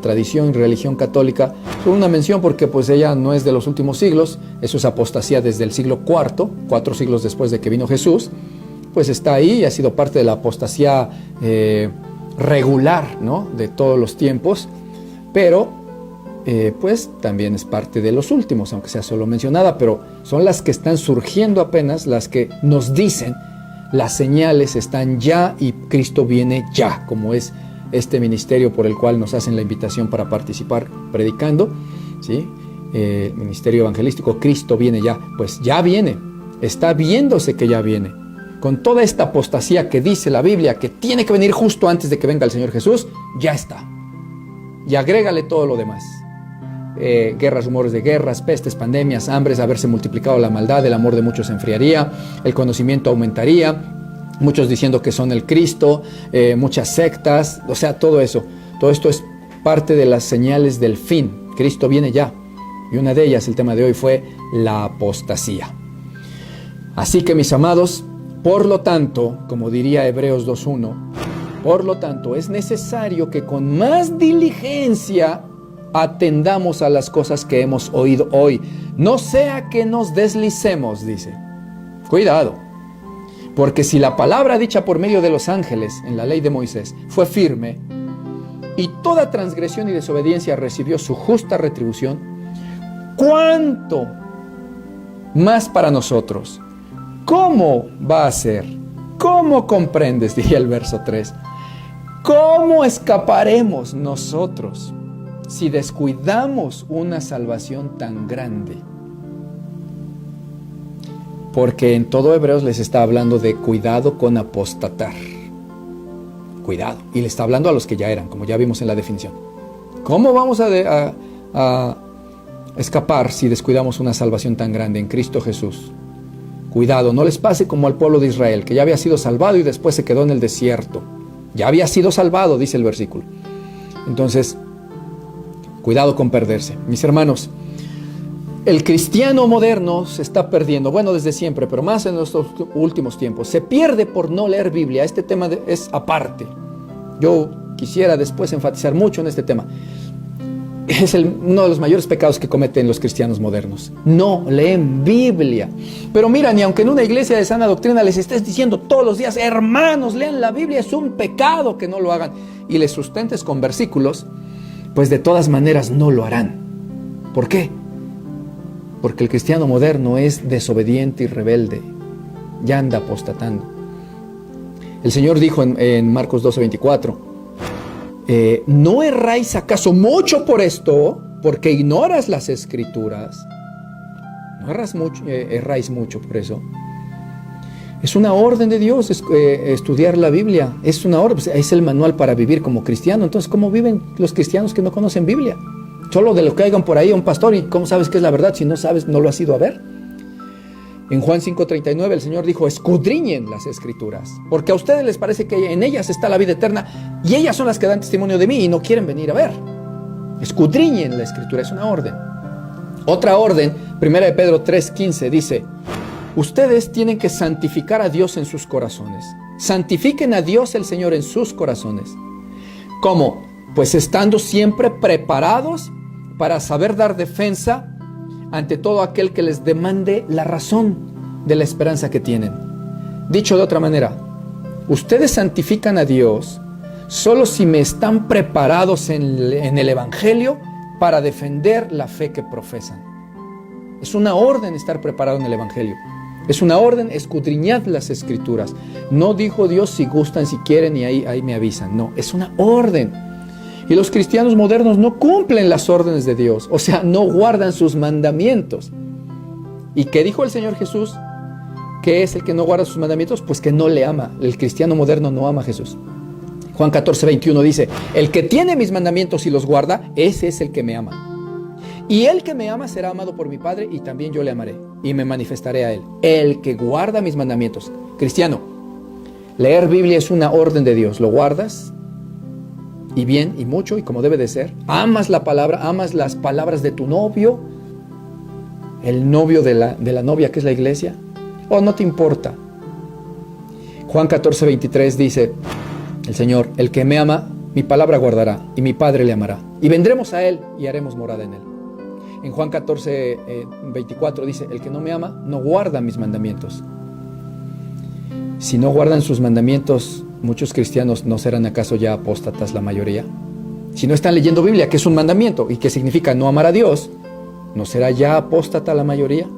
tradición y religión católica, solo una mención porque pues ella no es de los últimos siglos, eso es apostasía desde el siglo IV, 4 siglos después de que vino Jesús, pues está ahí y ha sido parte de la apostasía regular, ¿no?, de todos los tiempos, pero pues también es parte de los últimos, aunque sea solo mencionada, pero son las que están surgiendo apenas, las que nos dicen las señales están ya y Cristo viene ya, como es este ministerio por el cual nos hacen la invitación para participar predicando, ¿sí? El ministerio evangelístico, Cristo viene ya, pues ya viene, está viéndose que ya viene. Con toda esta apostasía que dice la Biblia que tiene que venir justo antes de que venga el Señor Jesús, ya está. Y agrégale todo lo demás. Guerras, rumores de guerras, pestes, pandemias, hambres, haberse multiplicado la maldad, el amor de muchos se enfriaría, el conocimiento aumentaría, muchos diciendo que son el Cristo, muchas sectas, o sea, todo eso. Todo esto es parte de las señales del fin. Cristo viene ya. Y una de ellas, el tema de hoy, fue la apostasía. Así que, mis amados, por lo tanto, como diría Hebreos 2:1, por lo tanto, es necesario que con más diligencia atendamos a las cosas que hemos oído hoy, no sea que nos deslicemos, dice. Cuidado, porque si la palabra dicha por medio de los ángeles en la ley de Moisés fue firme, y toda transgresión y desobediencia recibió su justa retribución, ¿cuánto más para nosotros? ¿Cómo va a ser? ¿Cómo comprendes? Diría el verso 3. ¿Cómo escaparemos nosotros si descuidamos una salvación tan grande? Porque en todo Hebreos les está hablando de cuidado con apostatar. Cuidado. Y le está hablando a los que ya eran, como ya vimos en la definición. ¿Cómo vamos a escapar si descuidamos una salvación tan grande en Cristo Jesús? Cuidado, no les pase como al pueblo de Israel, que ya había sido salvado y después se quedó en el desierto. Ya había sido salvado, dice el versículo. Entonces, cuidado con perderse. Mis hermanos, el cristiano moderno se está perdiendo, bueno, desde siempre, pero más en estos últimos tiempos. Se pierde por no leer Biblia. Este tema es aparte. Yo quisiera después enfatizar mucho en este tema. Es uno de los mayores pecados que cometen los cristianos modernos. No leen Biblia. Pero mira, ni aunque en una iglesia de sana doctrina les estés diciendo todos los días, hermanos, lean la Biblia, es un pecado que no lo hagan, y les sustentes con versículos, pues de todas maneras no lo harán. ¿Por qué? Porque el cristiano moderno es desobediente y rebelde. Ya anda apostatando. El Señor dijo en Marcos 12:24, ¿no erráis acaso mucho por esto? Porque ignoras las Escrituras. No erráis mucho por eso. Es una orden de Dios estudiar la Biblia. Es una orden, es el manual para vivir como cristiano. Entonces, ¿cómo viven los cristianos que no conocen Biblia? Solo de lo que hagan por ahí a un pastor. ¿Y cómo sabes que es la verdad si no sabes, no lo has ido a ver? En Juan 5:39 el Señor dijo, escudriñen las Escrituras, porque a ustedes les parece que en ellas está la vida eterna, y ellas son las que dan testimonio de mí y no quieren venir a ver. Escudriñen la Escritura, es una orden. Otra orden, 1 de Pedro 3:15 dice, ustedes tienen que santificar a Dios en sus corazones. Santifiquen a Dios el Señor en sus corazones. ¿Cómo? Pues estando siempre preparados para saber dar defensa ante todo aquel que les demande la razón de la esperanza que tienen. Dicho de otra manera, ustedes santifican a Dios solo si me están preparados en el Evangelio para defender la fe que profesan. Es una orden estar preparado en el Evangelio. Es una orden, escudriñad las Escrituras. No dijo Dios si gustan, si quieren y ahí me avisan. No, es una orden. Y los cristianos modernos no cumplen las órdenes de Dios, o sea, no guardan sus mandamientos. ¿Y qué dijo el Señor Jesús? ¿Qué es el que no guarda sus mandamientos? Pues que no le ama. El cristiano moderno no ama a Jesús. Juan 14:21 dice, el que tiene mis mandamientos y los guarda, ese es el que me ama. Y el que me ama será amado por mi Padre, y también yo le amaré, y me manifestaré a él. El que guarda mis mandamientos. Cristiano, leer Biblia es una orden de Dios. ¿Lo guardas? Y bien, y mucho, y como debe de ser. Amas la palabra, amas las palabras de tu novio, el novio de la novia que es la iglesia, o no te importa. Juan 14:23 dice el Señor, el que me ama, mi palabra guardará, y mi Padre le amará, y vendremos a él y haremos morada en él. En Juan 14:24 dice, el que no me ama, no guarda mis mandamientos. Si no guardan sus mandamientos, muchos cristianos, ¿no serán acaso ya apóstatas la mayoría? Si no están leyendo Biblia, que es un mandamiento y que significa no amar a Dios, ¿no será ya apóstata la mayoría?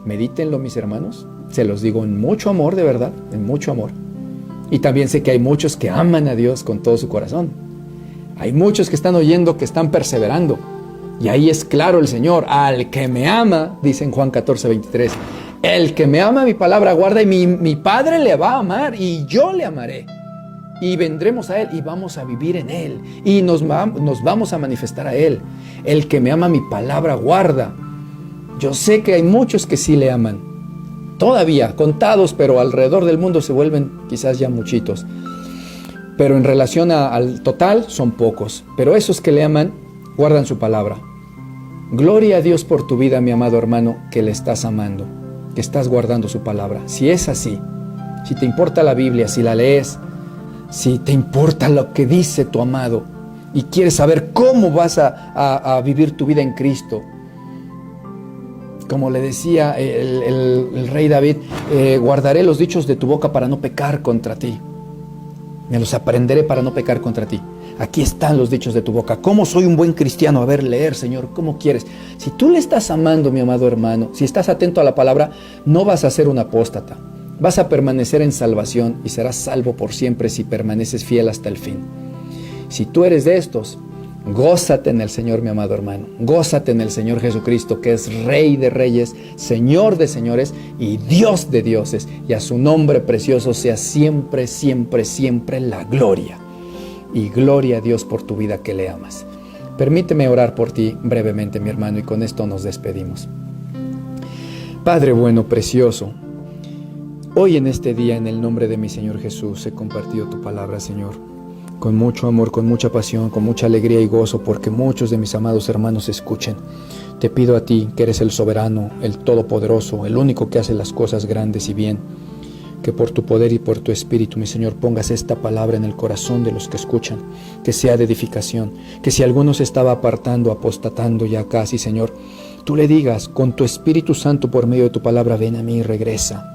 Medítenlo, mis hermanos. Se los digo en mucho amor, de verdad, en mucho amor. Y también sé que hay muchos que aman a Dios con todo su corazón. Hay muchos que están oyendo, que están perseverando. Y ahí es claro el Señor: al que me ama, dice en Juan 14:23, el que me ama mi palabra guarda, y mi Padre le va a amar y yo le amaré. Y vendremos a Él y vamos a vivir en Él y nos vamos a manifestar a Él. El que me ama mi palabra guarda. Yo sé que hay muchos que sí le aman. Todavía, contados, pero alrededor del mundo se vuelven quizás ya muchitos. Pero en relación al total son pocos. Pero esos que le aman guardan su palabra. Gloria a Dios por tu vida, mi amado hermano, que le estás amando, que estás guardando su palabra. Si es así, si te importa la Biblia, si la lees, si te importa lo que dice tu amado y quieres saber cómo vas a vivir tu vida en Cristo, como le decía el rey David, guardaré los dichos de tu boca para no pecar contra ti. Me los aprenderé para no pecar contra ti. Aquí están los dichos de tu boca. ¿Cómo soy un buen cristiano? A ver, leer, Señor, ¿cómo quieres? Si tú le estás amando, mi amado hermano, si estás atento a la palabra, no vas a ser un apóstata. Vas a permanecer en salvación y serás salvo por siempre si permaneces fiel hasta el fin. Si tú eres de estos, gózate en el Señor, mi amado hermano. Gózate en el Señor Jesucristo, que es Rey de reyes, Señor de señores y Dios de dioses. Y a su nombre precioso sea siempre, siempre, siempre la gloria. Y gloria a Dios por tu vida que le amas. Permíteme orar por ti brevemente, mi hermano, y con esto nos despedimos. Padre bueno, precioso, hoy en este día, en el nombre de mi Señor Jesús, he compartido tu palabra, Señor, con mucho amor, con mucha pasión, con mucha alegría y gozo, porque muchos de mis amados hermanos escuchen. Te pido a ti, que eres el soberano, el todopoderoso, el único que hace las cosas grandes y bien, que por tu poder y por tu espíritu, mi Señor, pongas esta palabra en el corazón de los que escuchan, que sea de edificación, que si alguno se estaba apartando, apostatando ya casi, Señor, tú le digas con tu Espíritu Santo por medio de tu palabra: ven a mí y regresa.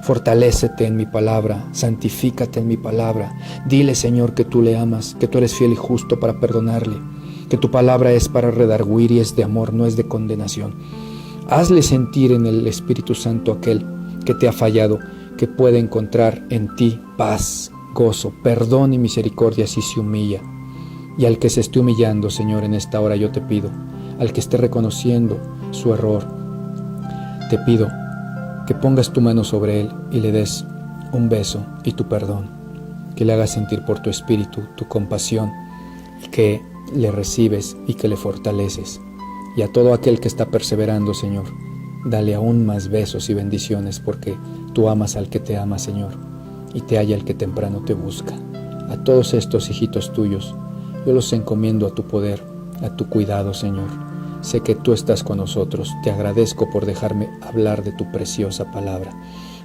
Fortalécete en mi palabra, santifícate en mi palabra. Dile, Señor, que tú le amas, que tú eres fiel y justo para perdonarle, que tu palabra es para redarguir y es de amor, no es de condenación. Hazle sentir en el Espíritu Santo aquel que te ha fallado, que puede encontrar en ti paz, gozo, perdón y misericordia si se humilla. Y al que se esté humillando, Señor, en esta hora yo te pido, al que esté reconociendo su error, te pido que pongas tu mano sobre él y le des un beso y tu perdón, que le hagas sentir por tu espíritu tu compasión y que le recibes y que le fortaleces. Y a todo aquel que está perseverando, Señor, dale aún más besos y bendiciones, porque tú amas al que te ama, Señor, y te halla el que temprano te busca. A todos estos hijitos tuyos, yo los encomiendo a tu poder, a tu cuidado, Señor. Sé que tú estás con nosotros. Te agradezco por dejarme hablar de tu preciosa palabra.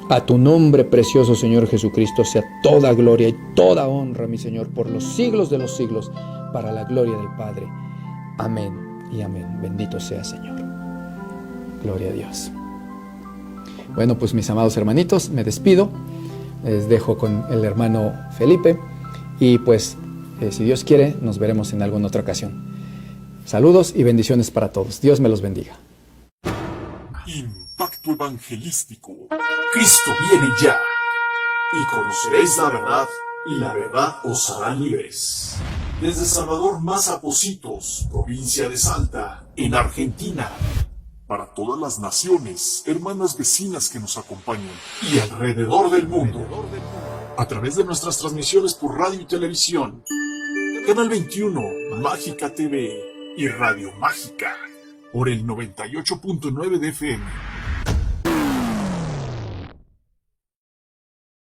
A tu nombre precioso, Señor Jesucristo, sea toda gloria y toda honra, mi Señor, por los siglos de los siglos, para la gloria del Padre. Amén y amén. Bendito sea, Señor. Gloria a Dios. Bueno, pues mis amados hermanitos, me despido. Les dejo con el hermano Felipe. Y pues, si Dios quiere, nos veremos en alguna otra ocasión. Saludos y bendiciones para todos. Dios me los bendiga. Impacto evangelístico. Cristo viene ya. Y conoceréis la verdad, y la verdad os hará libres. Desde Salvador Maza Pocitos, provincia de Salta, en Argentina. Para todas las naciones, hermanas vecinas que nos acompañan, y alrededor del mundo. A través de nuestras transmisiones por radio y televisión. Canal 21, Mágica TV. Y Radio Mágica, por el 98.9 de FM.